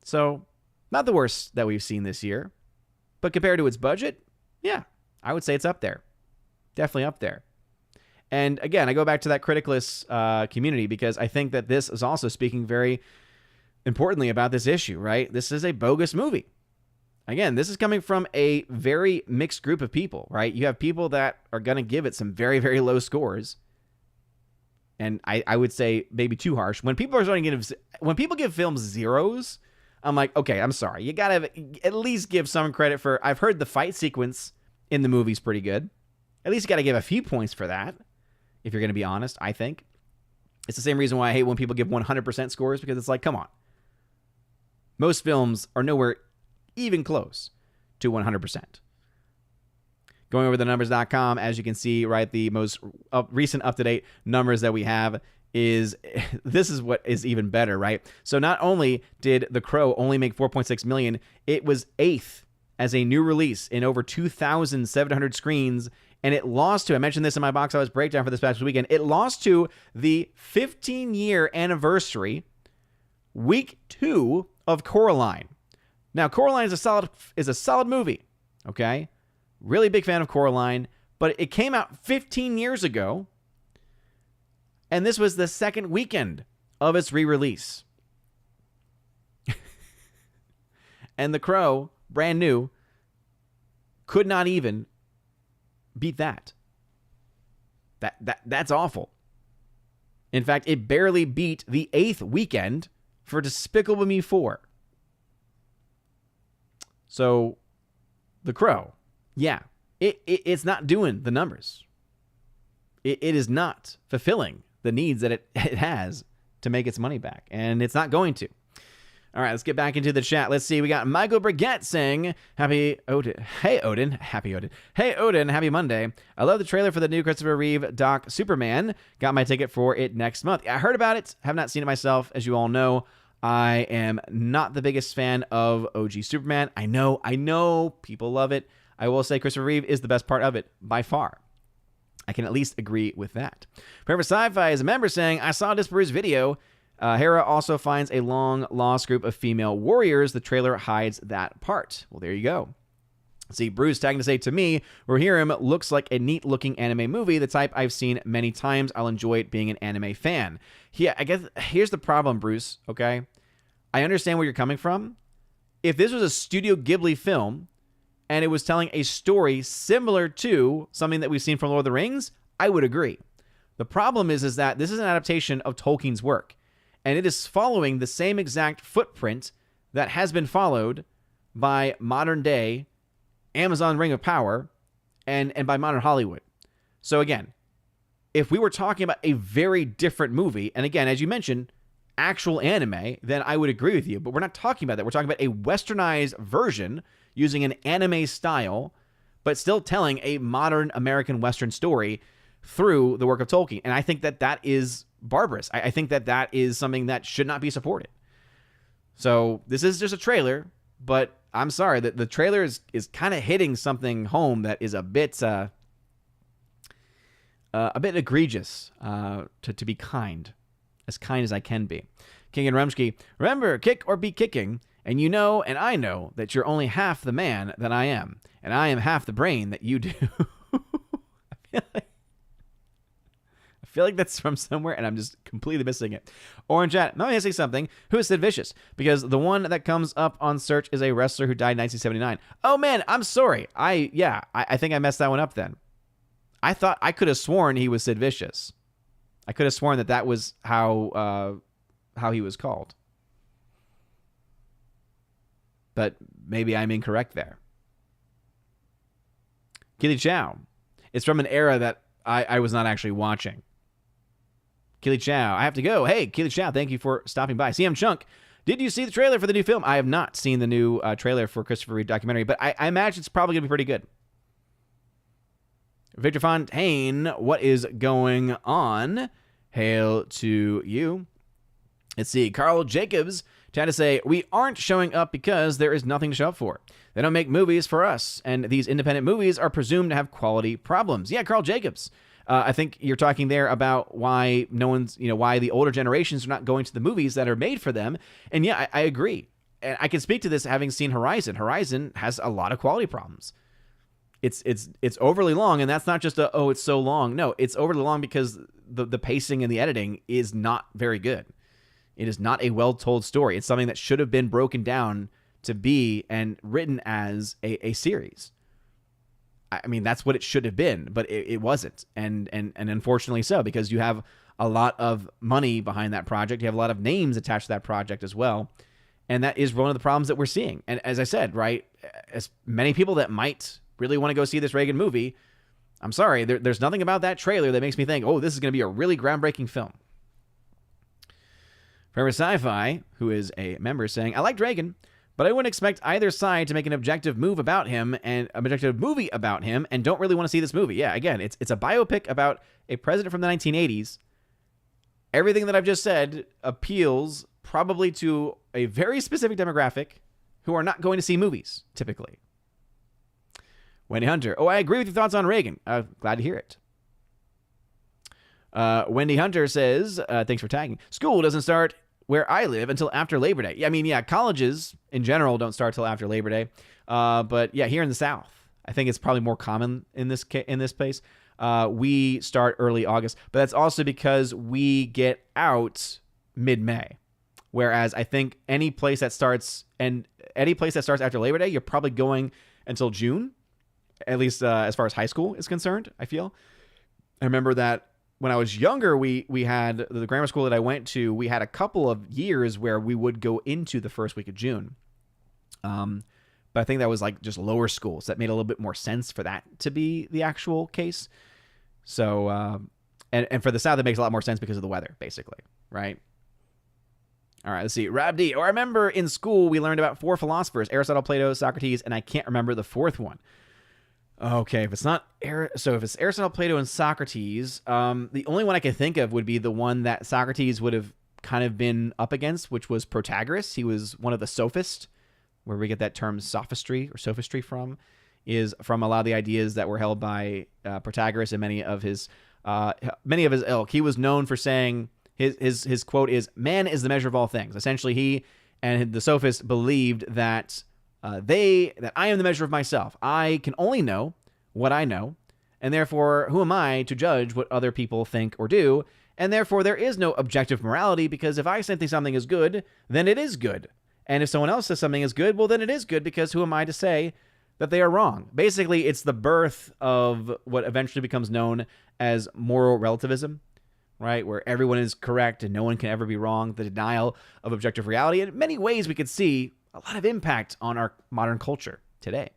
So not the worst that we've seen this year. But compared to its budget, yeah, I would say it's up there. Definitely up there. And again, I go back to that criticless community because I think that this is also speaking very importantly about this issue, right? This is a bogus movie. Again, this is coming from a very mixed group of people, right? You have people that are going to give it some very, very low scores. And I would say maybe too harsh. When people give films zeros, I'm like, okay, I'm sorry. You got to at least give some credit for, I've heard the fight sequence in the movie's pretty good. At least you got to give a few points for that, if you're going to be honest, I think. It's the same reason why I hate when people give 100% scores, because it's like, come on. Most films are nowhere even close to 100%. Going over the numbers.com, as you can see, right, the most recent up-to-date numbers that we have, is this is what is even better, right? So not only did The Crow only make 4.6 million, it was 8th as a new release in over 2,700 screens, and it lost to, I mentioned this in my box office breakdown for this past weekend, it lost to the 15-year anniversary, week 2 of Coraline. Now, Coraline is a solid movie, okay? Really big fan of Coraline, but it came out 15 years ago, and this was the second weekend of its re-release. And The Crow, brand new, could not even beat that. That's awful. In fact, it barely beat the 8th weekend for Despicable Me 4. So, The Crow, yeah, it's not doing the numbers. It is not fulfilling the needs that it has to make its money back, and it's not going to. All right, let's get back into the chat. Let's see. We got Michael Brigette saying, Happy Odin. Hey, Odin. Happy Odin. Hey, Odin. Happy Monday. I love the trailer for the new Christopher Reeve doc Superman. Got my ticket for it next month. I heard about it. Have not seen it myself. As you all know, I am not the biggest fan of OG Superman. I know people love it. I will say Christopher Reeve is the best part of it by far. I can at least agree with that. Forever Sci-Fi is a member saying, I saw Disparu's video. Hera also finds a long-lost group of female warriors. The trailer hides that part. Well, there you go. See, Bruce tagging to say, to me, Rohirrim looks like a neat-looking anime movie, the type I've seen many times. I'll enjoy it being an anime fan. Yeah, I guess here's the problem, Bruce, okay? I understand where you're coming from. If this was a Studio Ghibli film and it was telling a story similar to something that we've seen from Lord of the Rings, I would agree. The problem is that this is an adaptation of Tolkien's work, and it is following the same exact footprint that has been followed by modern-day Amazon Ring of Power and by modern Hollywood. So again, if we were talking about a very different movie, and again, as you mentioned, actual anime, then I would agree with you. But we're not talking about that. We're talking about a westernized version using an anime style, but still telling a modern American Western story through the work of Tolkien. And I think that is barbarous. I think that is something that should not be supported. So this is just a trailer, but I'm sorry that the trailer is kind of hitting something home that is a bit egregious, to be kind as I can be. King and Rumsky, remember, kick or be kicking, and you know and I know that you're only half the man that I am, and I am half the brain that you do. I feel like that's from somewhere, and I'm just completely missing it. Orange Chat, let me say something. Who is Sid Vicious? Because the one that comes up on search is a wrestler who died in 1979. Oh, man, I'm sorry. I think I messed that one up then. I could have sworn he was Sid Vicious. I could have sworn that was how he was called. But maybe I'm incorrect there. Keely Chow. It's from an era that I was not actually watching. Keely Chow, I have to go. Hey, Keely Chow, thank you for stopping by. CM Chunk, did you see the trailer for the new film? I have not seen the new trailer for Christopher Reeve documentary, but I imagine it's probably going to be pretty good. Victor Fontaine, what is going on? Hail to you. Let's see. Carl Jacobs tried to say, we aren't showing up because there is nothing to show up for. They don't make movies for us, and these independent movies are presumed to have quality problems. Yeah, Carl Jacobs. I think you're talking there about why why the older generations are not going to the movies that are made for them. And yeah, I agree. And I can speak to this having seen Horizon. Horizon has a lot of quality problems. It's overly long, and that's not just it's so long. No, it's overly long because the pacing and the editing is not very good. It is not a well-told story. It's something that should have been broken down to be and written as a series. I mean, that's what it should have been, but it wasn't. And unfortunately so, because you have a lot of money behind that project. You have a lot of names attached to that project as well. And that is one of the problems that we're seeing. And as I said, right, as many people that might really want to go see this Reagan movie, I'm sorry, there's nothing about that trailer that makes me think, oh, this is going to be a really groundbreaking film. Forever Sci-Fi, who is a member, saying, I liked Reagan, but I wouldn't expect either side to make an objective movie about him and don't really want to see this movie. Yeah, again, it's a biopic about a president from the 1980s everything that I've just said appeals probably to a very specific demographic who are not going to see movies, typically. Wendy Hunter. Oh, I agree with your thoughts on Reagan. Glad to hear it. Wendy Hunter says, thanks for tagging. School doesn't start where I live until after Labor Day. I mean, yeah, colleges in general don't start till after Labor Day. But yeah, here in the South, I think it's probably more common in this place. We start early August, but that's also because we get out mid-May. Whereas I think any place that starts after Labor Day, you're probably going until June, at least as far as high school is concerned, I feel. I remember that when I was younger, we had the grammar school that I went to, we had a couple of years where we would go into the first week of June. But I think that was like just lower school, so that made a little bit more sense for that to be the actual case. So, and for the South, it makes a lot more sense because of the weather, basically, right? All right, let's see. Rab D. I remember in school we learned about 4 philosophers: Aristotle, Plato, Socrates, and I can't remember the 4th one. Okay, if it's Aristotle, Plato, and Socrates, the only one I can think of would be the one that Socrates would have kind of been up against, which was Protagoras. He was one of the sophists, where we get that term sophistry from, is from a lot of the ideas that were held by Protagoras and many of his ilk. He was known for saying, his quote is, "Man is the measure of all things." Essentially, he and the sophists believed that that I am the measure of myself. I can only know what I know, and therefore, who am I to judge what other people think or do? And therefore, there is no objective morality, because if I think something is good, then it is good. And if someone else says something is good, well, then it is good, because who am I to say that they are wrong? Basically, it's the birth of what eventually becomes known as moral relativism, right? Where everyone is correct and no one can ever be wrong, the denial of objective reality. And in many ways, we could see a lot of impact on our modern culture today.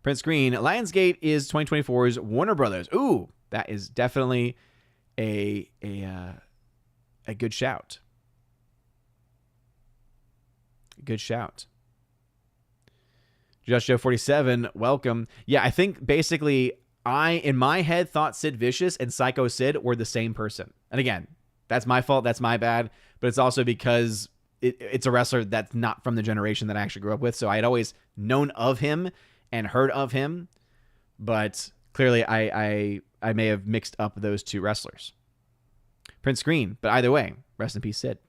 Prince Green, Lionsgate is 2024's Warner Brothers. Ooh, that is definitely a good shout. Good shout. Just Joe 47, welcome. Yeah, I think basically in my head, thought Sid Vicious and Psycho Sid were the same person. And again, that's my fault. That's my bad. But it's also because it's a wrestler that's not from the generation that I actually grew up with. So I had always known of him and heard of him. But clearly I may have mixed up those two wrestlers. Prince Green, but either way, rest in peace, Sid.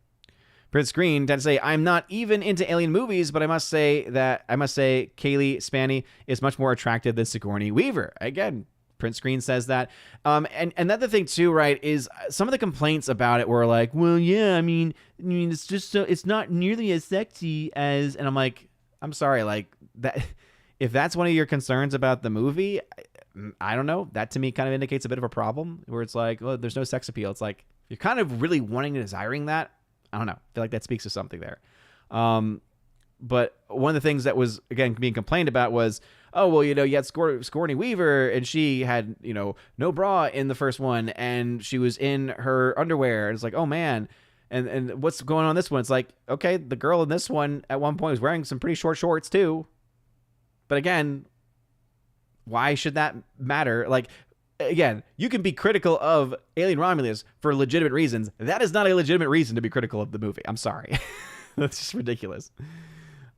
Prince Green tend to say, I'm not even into alien movies, but I must say Kaylee Spanny is much more attractive than Sigourney Weaver. Again, Prince Green says that. And another thing too, right, is some of the complaints about it were like, well, yeah, I mean, it's just so it's not nearly as sexy as, and I'm like, I'm sorry, like that. If that's one of your concerns about the movie, I don't know. That to me kind of indicates a bit of a problem, where it's like, well, there's no sex appeal. It's like you're kind of really wanting and desiring that. I don't know. I feel like that speaks to something there. But one of the things that was, again, being complained about was, oh, well, you had Sigourney Weaver, and she had, no bra in the first one, and she was in her underwear. And it's like, oh, man. And what's going on in this one? It's like, okay, the girl in this one at one point was wearing some pretty short shorts, too. But again, why should that matter? Like, again, you can be critical of Alien Romulus for legitimate reasons. That is not a legitimate reason to be critical of the movie. I'm sorry. That's just ridiculous.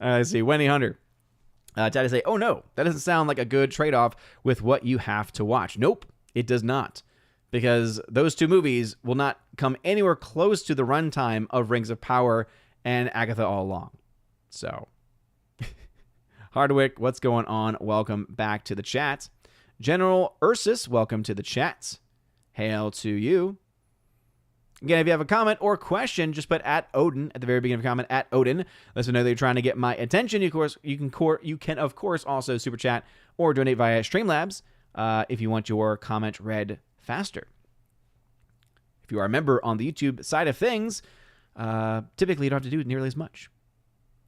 Let's see. Wendy Hunter. Try to say, oh no, that doesn't sound like a good trade-off with what you have to watch. Nope, it does not. Because those two movies will not come anywhere close to the runtime of Rings of Power and Agatha All Along. So, Hardwick, what's going on? Welcome back to the chat. General Ursus, welcome to the chat. Hail to you. Again, if you have a comment or question, just put at Odin at the very beginning of a comment, at Odin. Let us know that you're trying to get my attention. Of course, you can of course also super chat or donate via Streamlabs if you want your comment read faster. If you are a member on the YouTube side of things, typically you don't have to do nearly as much.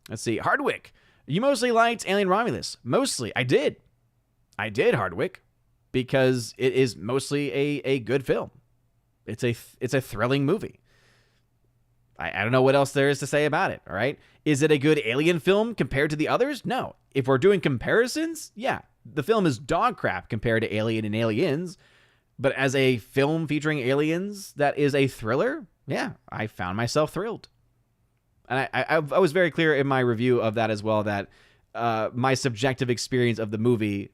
Let's see. Hardwick, you mostly liked Alien Romulus. Mostly. I did, Hardwick, because it is mostly a good film. It's a thrilling movie. I don't know what else there is to say about it, all right? Is it a good Alien film compared to the others? No. If we're doing comparisons, yeah. The film is dog crap compared to Alien and Aliens, But as a film featuring aliens that is a thriller, yeah, I found myself thrilled. And I was very clear in my review of that as well, that my subjective experience of the movie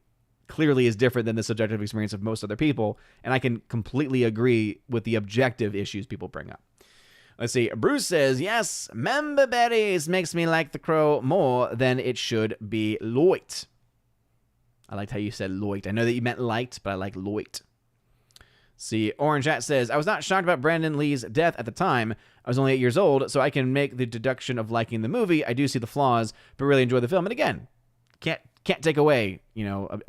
clearly is different than the subjective experience of most other people, and I can completely agree with the objective issues people bring up. Let's see. Bruce says, yes, member berries makes me like The Crow more than it should be liked. I liked how you said liked. I know that you meant liked, but I like liked. See, Orange Hat says, I was not shocked about Brandon Lee's death at the time. I was only 8 years old, so I can make the deduction of liking the movie. I do see the flaws, but really enjoy the film. And again, can't take away,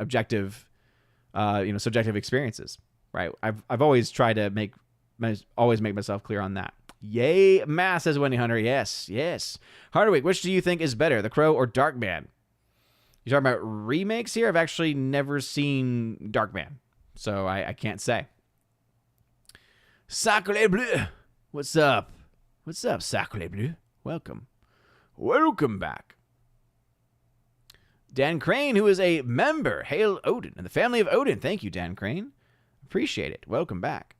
objective, subjective experiences, right? I've always tried to make myself clear on that. Yay, math, says Wendy Hunter. Yes. Hardwick, which do you think is better, The Crow or Darkman? You're talking about remakes here? I've actually never seen Darkman, so I can't say. Sacre Bleu. What's up? Sacre Bleu? Welcome back. Dan Crane, who is a member. Hail Odin and the family of Odin. Thank you, Dan Crane. Appreciate it. Welcome back.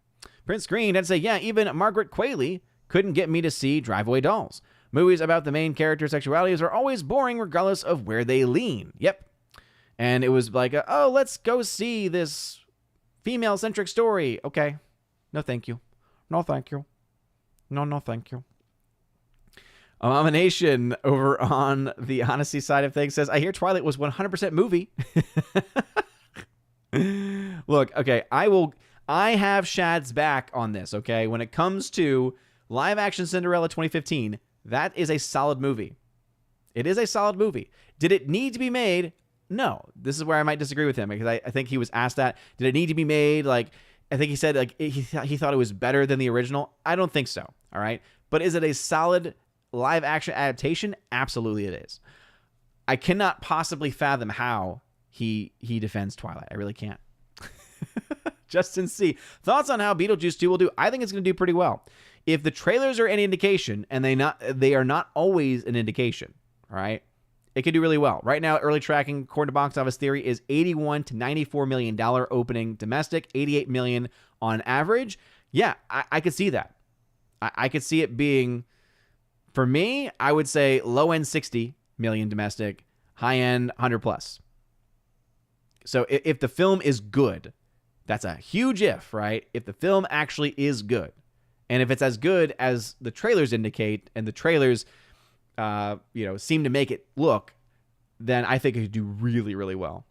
Prince Green, I'd say, yeah, even Margaret Qualley couldn't get me to see Drive-Away Dolls. Movies about the main character's sexualities are always boring regardless of where they lean. Yep. And it was like, let's go see this female-centric story. Okay. No, thank you. No, thank you. No, thank you. Abomination over on the honesty side of things says, I hear Twilight was 100% movie. Look, okay, I have Shad's back on this, okay? When it comes to live action Cinderella 2015, that is a solid movie. It is a solid movie. Did it need to be made? No. This is where I might disagree with him, because I think he was asked that. Did it need to be made? Like, I think he said like he thought it was better than the original. I don't think so, all right? But is it a solid live action adaptation? Absolutely it is. I cannot possibly fathom how he defends Twilight. I really can't. Justin C. Thoughts on how Beetlejuice 2 will do? I think it's going to do pretty well. If the trailers are any indication, and they are not always an indication, all right? It could do really well. Right now, early tracking, according to Box Office Theory, is $81 to $94 million opening domestic, $88 million on average. Yeah, I could see that. I could see it being, for me, I would say low end 60 million domestic, high end 100 plus. So if the film is good, that's a huge if, right? If the film actually is good, and if it's as good as the trailers indicate, and the trailers seem to make it look, then I think it could do really, really well.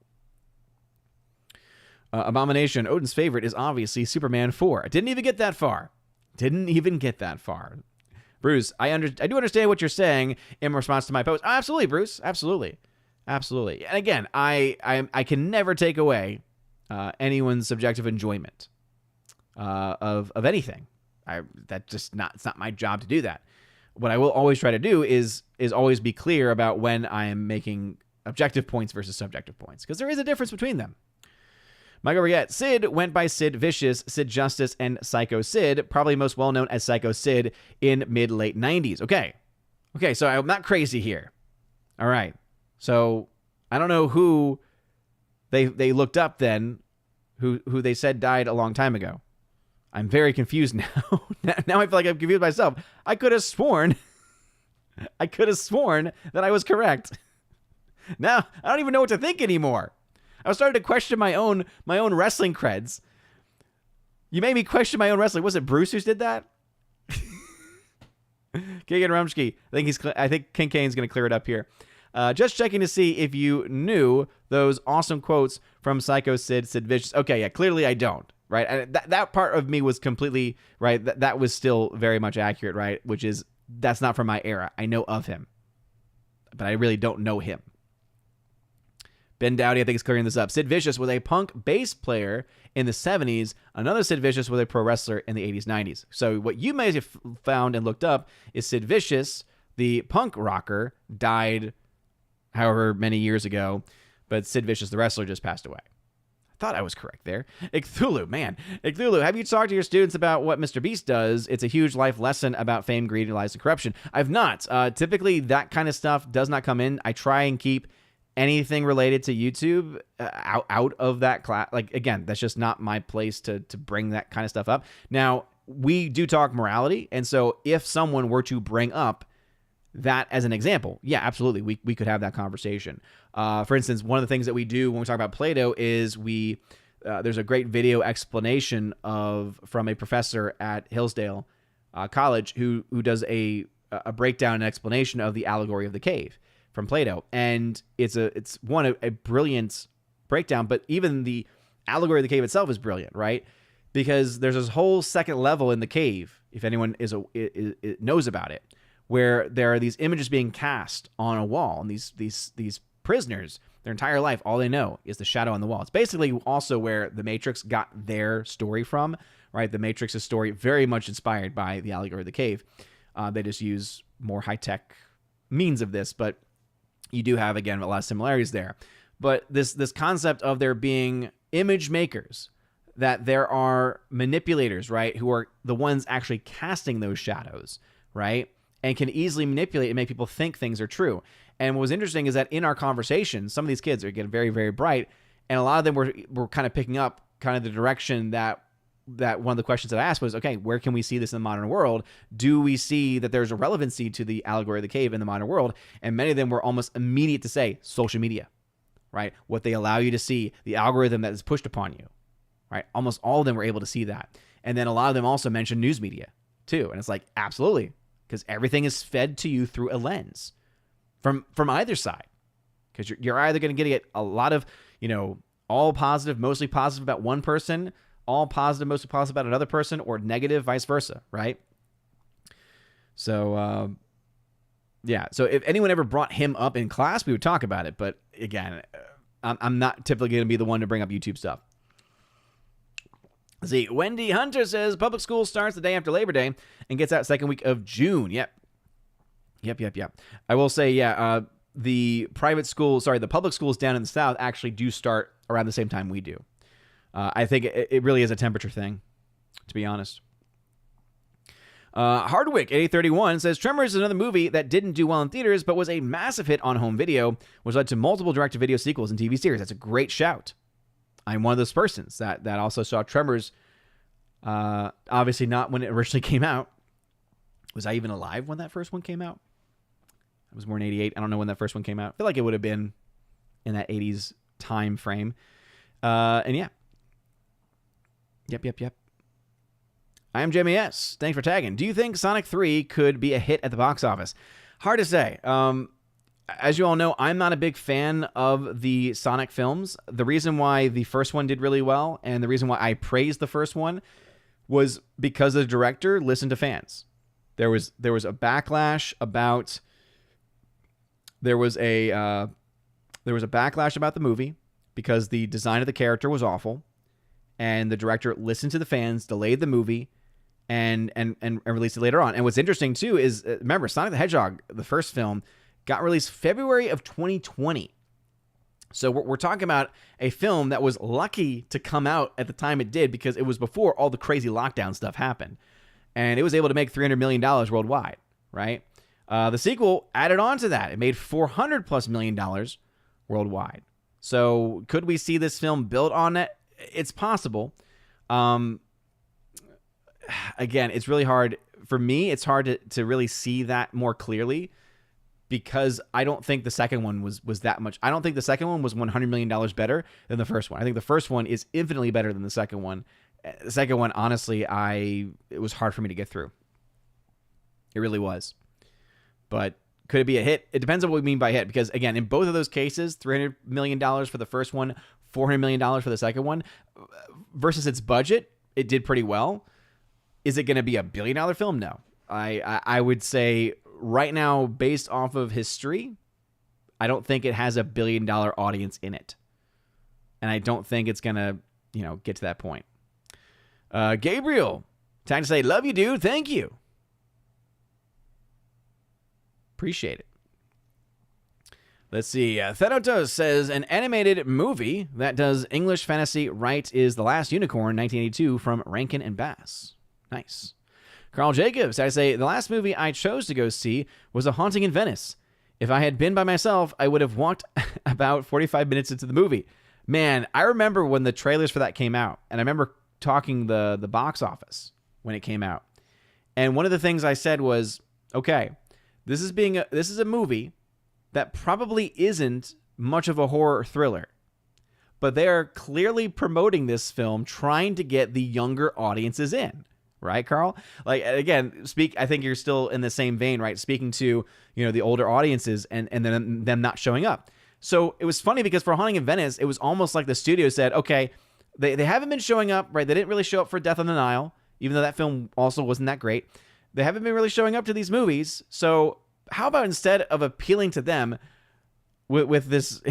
Abomination, Odin's favorite is obviously Superman 4. I didn't even get that far. Bruce, I do understand what you're saying in response to my post. Oh, absolutely, Bruce. Absolutely. And again, I can never take away anyone's subjective enjoyment of anything. It's not my job to do that. What I will always try to do is always be clear about when I am making objective points versus subjective points, because there is a difference between them. Michael Riette, Sid went by Sid Vicious, Sid Justice, and Psycho Sid, probably most well known as Psycho Sid in mid-late 90s. Okay, so I'm not crazy here. All right, so I don't know who they looked up then, who they said died a long time ago. I'm very confused now. Now I feel like I'm confused myself. I could have sworn that I was correct. Now I don't even know what to think anymore. I was starting to question my own wrestling creds. You made me question my own wrestling. Was it Bruce who did that? Keegan Rumsky. I think King Kane's going to clear it up here. Just checking to see if you knew those awesome quotes from Psycho Sid Vicious. Okay, yeah, clearly I don't. Right, and that part of me was completely right. That was still very much accurate, right? Which is, that's not from my era. I know of him, but I really don't know him. Ben Dowdy, I think, is clearing this up. Sid Vicious was a punk bass player in the 70s. Another Sid Vicious was a pro wrestler in the 80s, 90s. So what you may have found and looked up is Sid Vicious, the punk rocker, died however many years ago, but Sid Vicious, the wrestler, just passed away. Thought I was correct there. Icthulu, have you talked to your students about what Mr. Beast does? It's a huge life lesson about fame, greed, lies, and corruption. I've not. Typically, that kind of stuff does not come in. I try and keep anything related to YouTube out of that class. Like, again, that's just not my place to bring that kind of stuff up. Now, we do talk morality, and so if someone were to bring up that as an example, yeah, absolutely, we could have that conversation. For instance, one of the things that we do when we talk about Play-Doh is there's a great video explanation from a professor at Hillsdale College who does a breakdown and explanation of the allegory of the cave from Play-Doh, and it's a brilliant breakdown. But even the allegory of the cave itself is brilliant, right? Because there's this whole second level in the cave, if anyone knows about it, where there are these images being cast on a wall, and these prisoners, their entire life, all they know is the shadow on the wall. It's basically also where the Matrix got their story from, right? The Matrix's story very much inspired by the allegory of the cave. They just use more high-tech means of this, but you do have, again, a lot of similarities there. But this concept of there being image makers, that there are manipulators, right, who are the ones actually casting those shadows, right, and can easily manipulate and make people think things are true. And what was interesting is that in our conversation, some of these kids are getting very, very bright, and a lot of them were kind of picking up kind of the direction that one of the questions that I asked was, okay, where can we see this in the modern world? Do we see that there's a relevancy to the allegory of the cave in the modern world? And many of them were almost immediate to say social media, right? What they allow you to see, the algorithm that is pushed upon you, right? Almost all of them were able to see that. And then a lot of them also mentioned news media too. And it's like, absolutely, because everything is fed to you through a lens from either side. Because you're either going to get a lot of, all positive, mostly positive about one person, all positive, mostly positive about another person, or negative, vice versa, right? So, yeah. So if anyone ever brought him up in class, we would talk about it. But again, I'm not typically going to be the one to bring up YouTube stuff. Let's see, Wendy Hunter says public school starts the day after Labor Day and gets out second week of June. Yep. I will say, the public schools down in the South actually do start around the same time we do. I think it really is a temperature thing, to be honest. Hardwick 8031 says Tremors is another movie that didn't do well in theaters, but was a massive hit on home video, which led to multiple direct-to-video sequels and TV series. That's a great shout. I'm one of those persons that also saw Tremors. Obviously not when it originally came out. Was I even alive when that first one came out? I was born in 88. I don't know when that first one came out. I feel like it would have been in that 80s time frame. And yeah. Yep. I am Jamie S. Thanks for tagging. Do you think Sonic 3 could be a hit at the box office? Hard to say. As you all know, I'm not a big fan of the Sonic films. The reason why the first one did really well, and the reason why I praised the first one, was because the director listened to fans. There was a backlash about the movie because the design of the character was awful, and the director listened to the fans, delayed the movie, and released it later on. And what's interesting too is, remember, Sonic the Hedgehog, the first film, got released February of 2020. So we're talking about a film that was lucky to come out at the time it did because it was before all the crazy lockdown stuff happened. And it was able to make $300 million worldwide, right? The sequel added on to that. It made $400+ million worldwide. So could we see this film built on it? It's possible. Again, it's really hard. For me, it's hard to really see that more clearly because I don't think the second one was that much. I don't think the second one was $100 million better than the first one. I think the first one is infinitely better than the second one. The second one, honestly, it was hard for me to get through. It really was. But could it be a hit? It depends on what we mean by hit. Because, again, in both of those cases, $300 million for the first one, $400 million for the second one, versus its budget, it did pretty well. Is it going to be a $1 billion film? No. I would say right now, based off of history, I don't think it has a $1 billion audience in it. And I don't think it's going to, get to that point. Gabriel, time to say, love you, dude. Thank you. Appreciate it. Let's see. Thenotos says, an animated movie that does English fantasy right is The Last Unicorn, 1982, from Rankin and Bass. Nice. Carl Jacobs, I say, the last movie I chose to go see was A Haunting in Venice. If I had been by myself, I would have walked about 45 minutes into the movie. Man, I remember when the trailers for that came out, and I remember talking the box office when it came out. And one of the things I said was, okay, this is a movie that probably isn't much of a horror thriller, but they are clearly promoting this film, trying to get the younger audiences in. Right, Carl? Like, again, I think you're still in the same vein, right? Speaking to, the older audiences and then them not showing up. So it was funny because for Haunting in Venice, it was almost like the studio said, okay, they haven't been showing up, right? They didn't really show up for Death on the Nile, even though that film also wasn't that great. They haven't been really showing up to these movies. So how about instead of appealing to them with this,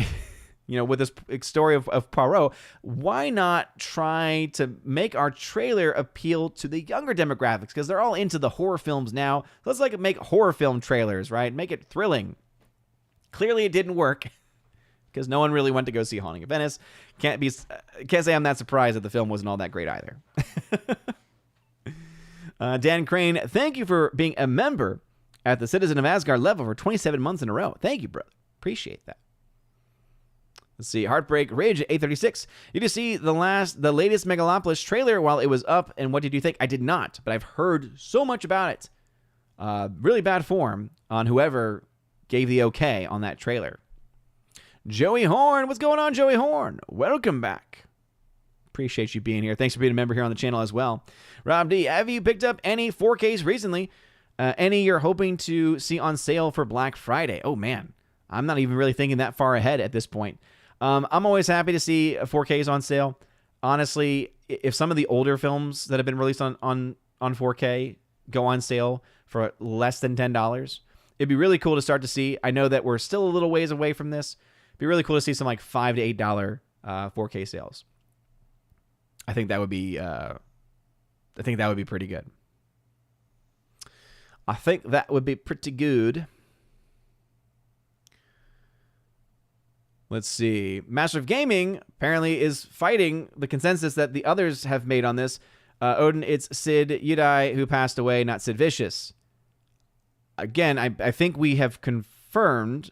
with this story of Poirot, why not try to make our trailer appeal to the younger demographics? Because they're all into the horror films now. Let's make horror film trailers, right? Make it thrilling. Clearly it didn't work because no one really went to go see Haunting of Venice. Can't say I'm that surprised that the film wasn't all that great either. Dan Crane, thank you for being a member at the Citizen of Asgard level for 27 months in a row. Thank you, brother. Appreciate that. Let's see. Heartbreak Rage at 836. Did you see the latest Megalopolis trailer while it was up, and what did you think? I did not, but I've heard so much about it. Really bad form on whoever gave the okay on that trailer. Joey Horn. What's going on, Joey Horn? Welcome back. Appreciate you being here. Thanks for being a member here on the channel as well. Rob D, have you picked up any 4Ks recently? Any you're hoping to see on sale for Black Friday? Oh, man. I'm not even really thinking that far ahead at this point. I'm always happy to see 4Ks on sale. Honestly, if some of the older films that have been released on 4K go on sale for less than $10, it'd be really cool to start to see. I know that we're still a little ways away from this. It'd be really cool to see some like $5 to $8 4K sales. I think that would be pretty good. I think that would be pretty good. Let's see. Master of Gaming apparently is fighting the consensus that the others have made on this. Odin, it's Sid Udai who passed away, not Sid Vicious. Again, I think we have confirmed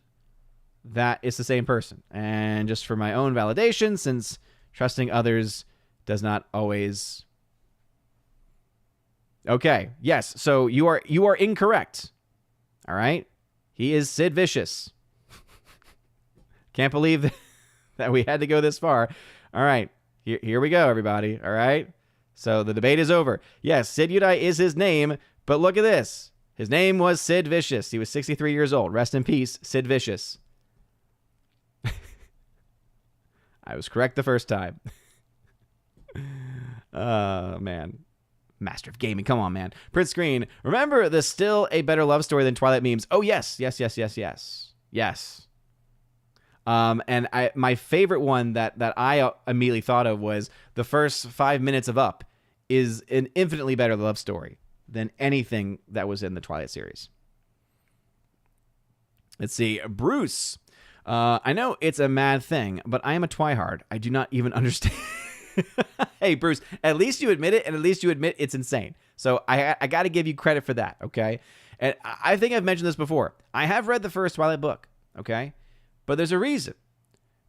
that it's the same person. And just for my own validation, since trusting others does not always... Okay, yes, so you are incorrect. All right? He is Sid Vicious. Can't believe that we had to go this far. All right, here we go, everybody. All right? So the debate is over. Yes, Sid Udai is his name, but look at this. His name was Sid Vicious. He was 63 years old. Rest in peace, Sid Vicious. I was correct the first time. Man. Master of Gaming. Come on, man. Prince Screen. Remember the Still a Better Love Story Than Twilight memes? Oh, yes. Yes. And my favorite one that I immediately thought of was the first 5 minutes of Up is an infinitely better love story than anything that was in the Twilight series. Let's see. Bruce. I know it's a mad thing, but I am a twihard. I do not even understand. Hey, Bruce, at least you admit it, and at least you admit it's insane. So I got to give you credit for that, okay? And I think I've mentioned this before. I have read the first Twilight book, okay? But there's a reason.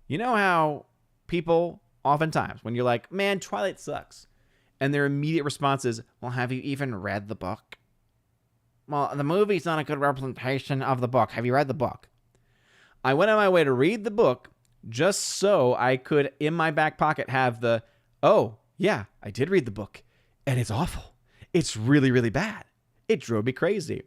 You know how people, oftentimes, when you're like, man, Twilight sucks, and their immediate response is, well, have you even read the book? Well, the movie's not a good representation of the book. Have you read the book? I went on my way to read the book just so I could, in my back pocket, have the, oh, yeah, I did read the book, and it's awful. It's really, really bad. It drove me crazy.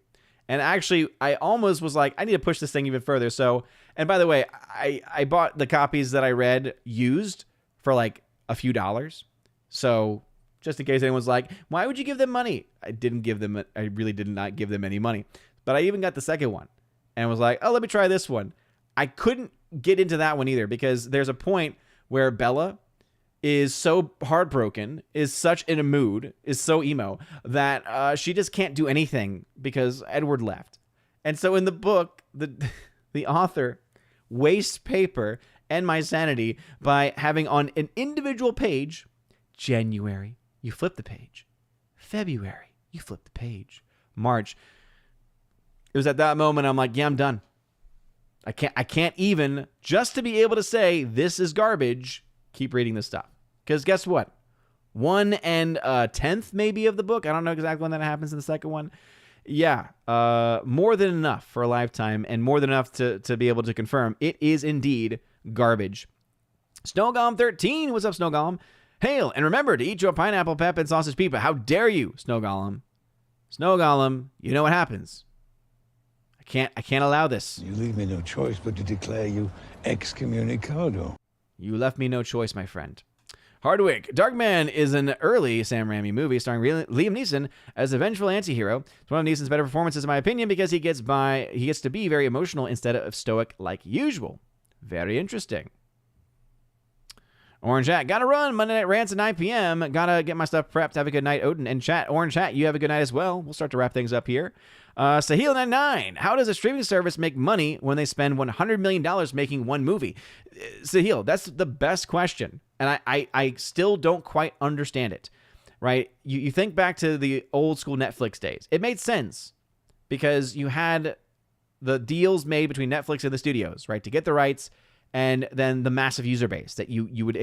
And actually, I almost was like, I need to push this thing even further. So, and by the way, I bought the copies that I read used for like a few dollars. So, just in case anyone's like, why would you give them money? I really did not give them any money. But I even got the second one and was like, oh, let me try this one. I couldn't get into that one either because there's a point where Bella is so heartbroken, is such in a mood, is so emo, that she just can't do anything because Edward left. And so in the book, the author wastes paper and my sanity by having on an individual page, January, you flip the page. February, you flip the page. March. It was at that moment I'm like, yeah, I'm done. I can't even, just to be able to say this is garbage, keep reading this stuff. Because guess what? 1 1/10 maybe of the book. I don't know exactly when that happens in the second one. Yeah, more than enough for a lifetime, and more than enough to be able to confirm it is indeed garbage. Snowgolem13, what's up, Snowgolem? Hail, and remember to eat your pineapple, pep, and sausage pizza. How dare you, Snowgolem? Snowgolem, you know what happens. I can't allow this. You leave me no choice but to declare you excommunicado. You left me no choice, my friend. Hardwick, Darkman is an early Sam Raimi movie starring Liam Neeson as a vengeful anti-hero. It's one of Neeson's better performances, in my opinion, because he gets to be very emotional instead of stoic like usual. Very interesting. Orange Hat, gotta run. Monday Night Rants at 9 p.m. Gotta get my stuff prepped. Have a good night, Odin. And chat, Orange Hat, you have a good night as well. We'll start to wrap things up here. Sahil99, how does a streaming service make money when they spend $100 million making one movie? Sahil, that's the best question. And I still don't quite understand it, right? You think back to the old school Netflix days. It made sense because you had the deals made between Netflix and the studios, right, to get the rights, and then the massive user base that you would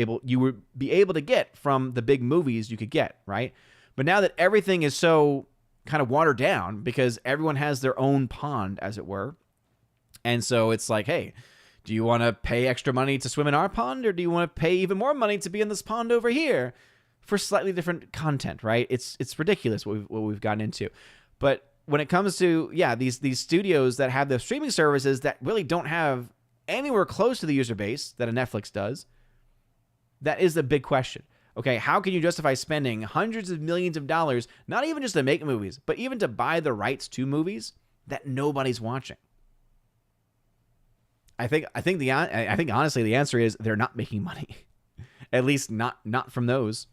be able to get from the big movies you could get, right? But now that everything is so kind of watered down because everyone has their own pond, as it were, and so it's like, hey, do you want to pay extra money to swim in our pond, or do you want to pay even more money to be in this pond over here for slightly different content, right? It's ridiculous what we've gotten into. But when it comes to, these studios that have the streaming services that really don't have anywhere close to the user base that a Netflix does, that is the big question. Okay, how can you justify spending hundreds of millions of dollars, not even just to make movies, but even to buy the rights to movies that nobody's watching? I think honestly the answer is they're not making money. At least not from those.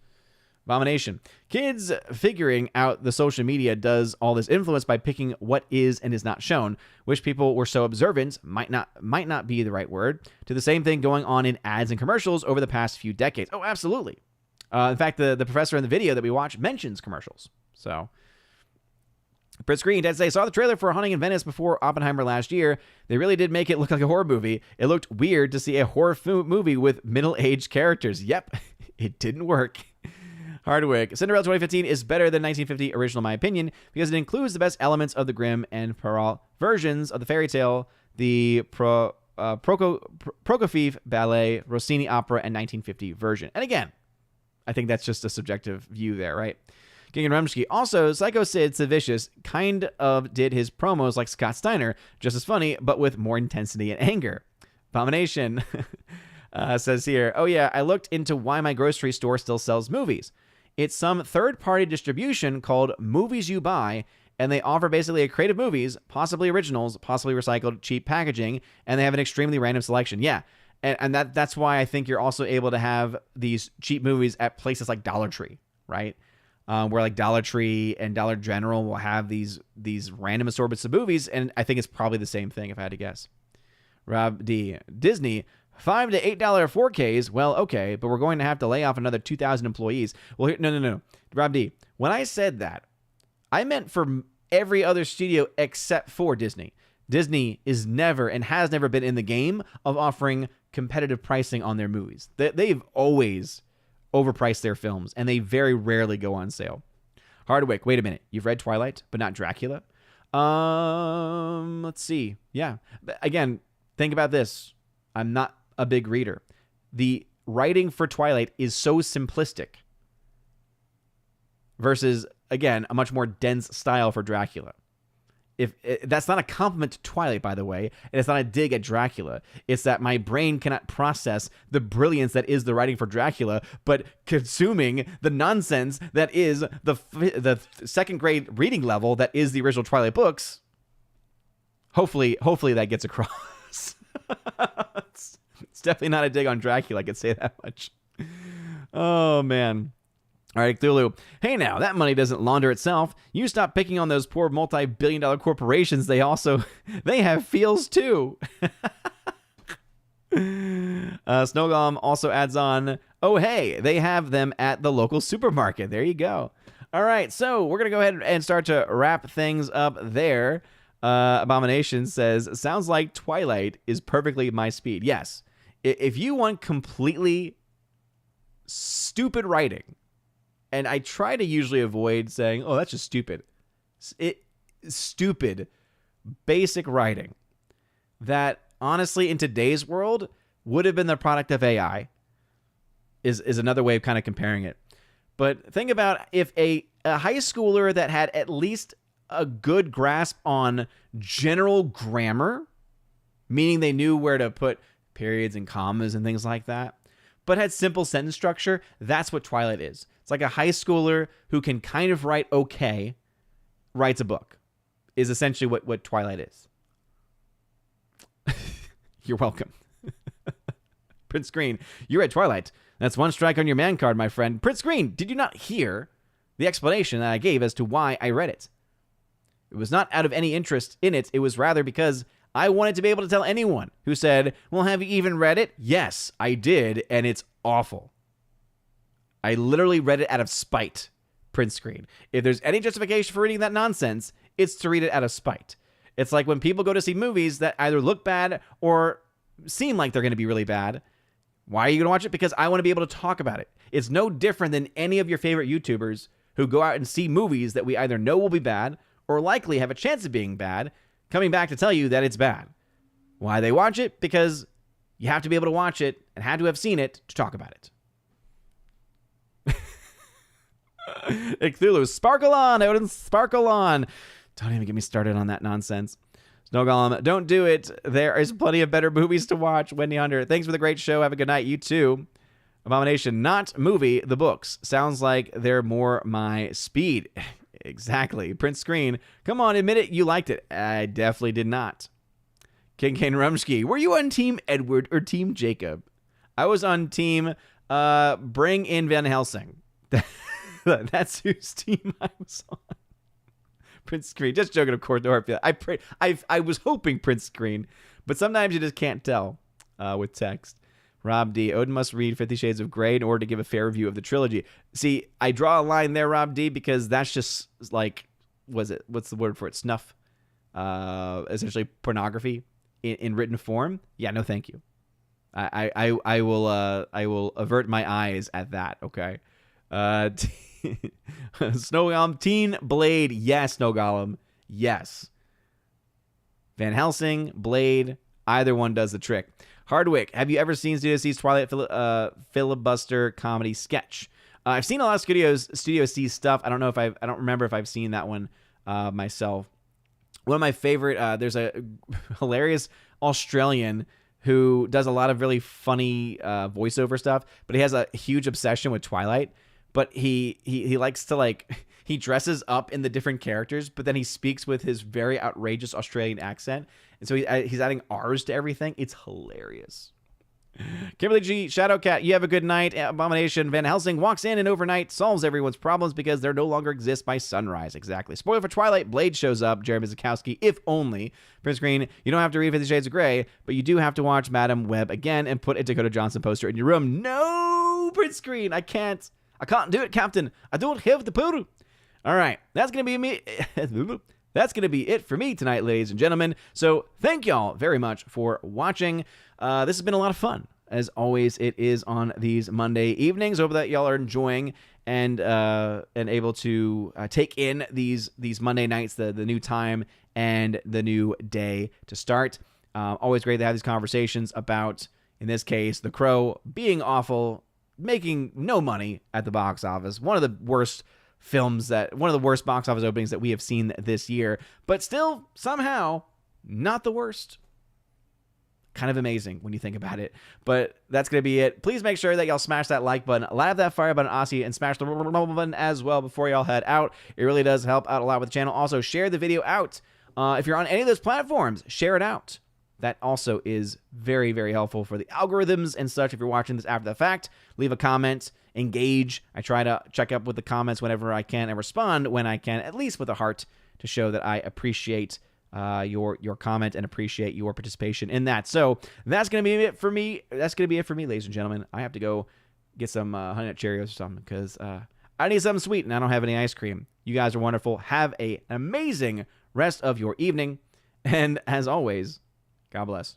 Abomination. Kids figuring out the social media does all this influence by picking what is and is not shown. Wish people were so observant, might not be the right word, to the same thing going on in ads and commercials over the past few decades. Oh, absolutely. In fact, the professor in the video that we watched mentions commercials. So, Prince Green, Dead Say, saw the trailer for Hunting in Venice before Oppenheimer last year. They really did make it look like a horror movie. It looked weird to see a horror movie with middle-aged characters. Yep, it didn't work. Hardwick, Cinderella 2015 is better than 1950 original, in my opinion, because it includes the best elements of the Grimm and Perrault versions of the fairy tale, the Prokofiev ballet, Rossini opera, and 1950 version. And again, I think that's just a subjective view there, right? King and Rumsky. Also, Psycho Sid Vicious kind of did his promos like Scott Steiner, just as funny, but with more intensity and anger. Abomination says here, oh yeah, I looked into why my grocery store still sells movies. It's some third-party distribution called Movies You Buy, and they offer basically a crate of movies, possibly originals, possibly recycled, cheap packaging, and they have an extremely random selection. Yeah, and that's why I think you're also able to have these cheap movies at places like Dollar Tree, right? Where like Dollar Tree and Dollar General will have these random assortments of movies, and I think it's probably the same thing if I had to guess. Rob D. Disney, $5 to $8 4Ks. Well, okay, but we're going to have to lay off another 2,000 employees. Well, no. Rob D. When I said that, I meant for every other studio except for Disney. Disney is never and has never been in the game of offering competitive pricing on their movies. They've always overpriced their films, and they very rarely go on sale. Hardwick, wait a minute. You've read Twilight, but not Dracula? Let's see. Yeah. But again, think about this. I'm not a big reader. The writing for Twilight is so simplistic versus, again, a much more dense style for Dracula. If that's not a compliment to Twilight, by the way, and it's not a dig at Dracula. It's that my brain cannot process the brilliance that is the writing for Dracula, but consuming the nonsense that is the second grade reading level that is the original Twilight books. Hopefully that gets across. It's definitely not a dig on Dracula, I can say that much. Oh, man. All right, Cthulhu. Hey now, that money doesn't launder itself. You stop picking on those poor multi-billion-dollar corporations. They have feels too. Snowgolem also adds on, oh hey, they have them at the local supermarket. There you go. All right, so we're going to go ahead and start to wrap things up there. Abomination says, sounds like Twilight is perfectly my speed. Yes. If you want completely stupid writing, and I try to usually avoid saying, oh, that's just stupid. Stupid, basic writing that honestly in today's world would have been the product of AI is another way of kind of comparing it. But think about if a high schooler that had at least a good grasp on general grammar, meaning they knew where to put periods and commas and things like that, but had simple sentence structure, that's what Twilight is. It's like a high schooler who can kind of write okay, writes a book, is essentially what Twilight is. You're welcome. Prince Green, you read Twilight. That's one strike on your man card, my friend. Prince Green, did you not hear the explanation that I gave as to why I read it? It was not out of any interest in it. It was rather because I wanted to be able to tell anyone who said, well, have you even read it? Yes, I did, and it's awful. I literally read it out of spite, Prince Green. If there's any justification for reading that nonsense, it's to read it out of spite. It's like when people go to see movies that either look bad or seem like they're going to be really bad. Why are you going to watch it? Because I want to be able to talk about it. It's no different than any of your favorite YouTubers who go out and see movies that we either know will be bad or likely have a chance of being bad, coming back to tell you that it's bad. Why they watch it? Because you have to be able to watch it and had to have seen it to talk about it. Cthulhu, sparkle on, Odin, sparkle on. Don't even get me started on that nonsense. Snow Golem, don't do it. There is plenty of better movies to watch. Wendy Hunter, thanks for the great show. Have a good night. You too. Abomination, not movie, the books. Sounds like they're more my speed. Exactly. Prince Screen, come on, admit it. You liked it. I definitely did not. King Kane Rumsky, were you on Team Edward or Team Jacob? I was on Team Bring in Van Helsing. That's whose team I was on. Prince Screen, just joking, of course. I was hoping Prince Screen, but sometimes you just can't tell with text. Rob D, Odin must read 50 Shades of Grey in order to give a fair review of the trilogy. See, I draw a line there, Rob D, because that's just like, what's the word for it? Snuff, essentially pornography in written form. Yeah, no, thank you. I will avert my eyes at that. Okay. Snow Golem, Teen Blade, yes. Snow Golem, yes. Van Helsing, Blade, either one does the trick. Hardwick, have you ever seen Studio C's Twilight filibuster comedy sketch? I've seen a lot of Studio C stuff. I don't remember if I've seen that one myself. One of my favorite, there's a hilarious Australian who does a lot of really funny voiceover stuff, but he has a huge obsession with Twilight. But he likes to he dresses up in the different characters, but then he speaks with his very outrageous Australian accent. And so he's adding R's to everything. It's hilarious. Kimberly G, Shadowcat, you have a good night. Abomination, Van Helsing walks in and overnight solves everyone's problems because there no longer exists by sunrise. Exactly. Spoiler for Twilight, Blade shows up. Jeremy Zakowski, if only. Prince Green, you don't have to read 50 Shades of Grey, but you do have to watch Madam Web again and put a Dakota Johnson poster in your room. No, Prince Green, I can't do it, Captain. I don't have the power. All right, that's going to be me. That's going to be it for me tonight, ladies and gentlemen. So thank y'all very much for watching. This has been a lot of fun. As always, it is on these Monday evenings. Hope that y'all are enjoying and able to take in these Monday nights, the new time and the new day to start. Always great to have these conversations about, in this case, The Crow being awful, making no money at the box office. One of the worst box office openings that we have seen this year, but still somehow not the worst. Kind of amazing when you think about it, but that's going to be it. Please make sure that y'all smash that like button, light up that fire button, Aussie, and smash the button as well before y'all head out. It really does help out a lot with the channel. Also, share the video out. If you're on any of those platforms, share it out. That also is very, very helpful for the algorithms and such. If you're watching this after the fact, leave a comment, engage. I try to check up with the comments whenever I can and respond when I can, at least with a heart, to show that I appreciate your comment and appreciate your participation in that. So that's going to be it for me. That's going to be it for me, ladies and gentlemen. I have to go get some Honey Nut Cheerios or something because I need something sweet and I don't have any ice cream. You guys are wonderful. Have an amazing rest of your evening. And as always, God bless.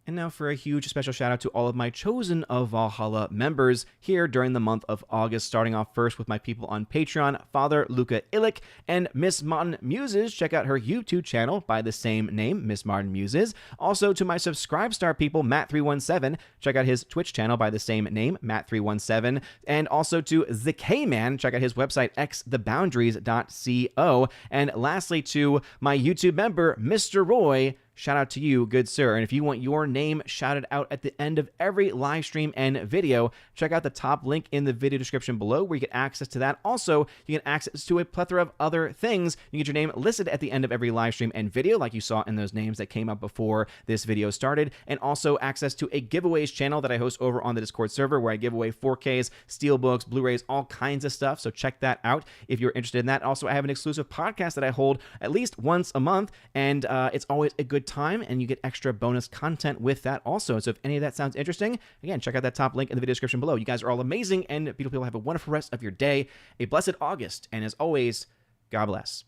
And now for a huge special shout out to all of my Chosen of Valhalla members here during the month of August, starting off first with my people on Patreon, Father Luca Illich and Miss Martin Muses. Check out her YouTube channel by the same name, Miss Martin Muses. Also to my Subscribe Star people, Matt317. Check out his Twitch channel by the same name, Matt317. And also to the K-Man. Check out his website, xtheboundaries.co. And lastly to my YouTube member, Mr. Roy. Shout out to you, good sir. And if you want your name shouted out at the end of every live stream and video, check out the top link in the video description below where you get access to that. Also, you get access to a plethora of other things. You get your name listed at the end of every live stream and video, like you saw in those names that came up before this video started. And also access to a giveaways channel that I host over on the Discord server where I give away 4Ks, Steelbooks, Blu-rays, all kinds of stuff. So check that out if you're interested in that. Also, I have an exclusive podcast that I hold at least once a month, and it's always a good time, and you get extra bonus content with that also. So if any of that sounds interesting, again, check out that top link in the video description below. You guys are all amazing, and beautiful people. Have a wonderful rest of your day, a blessed August, and as always, God bless.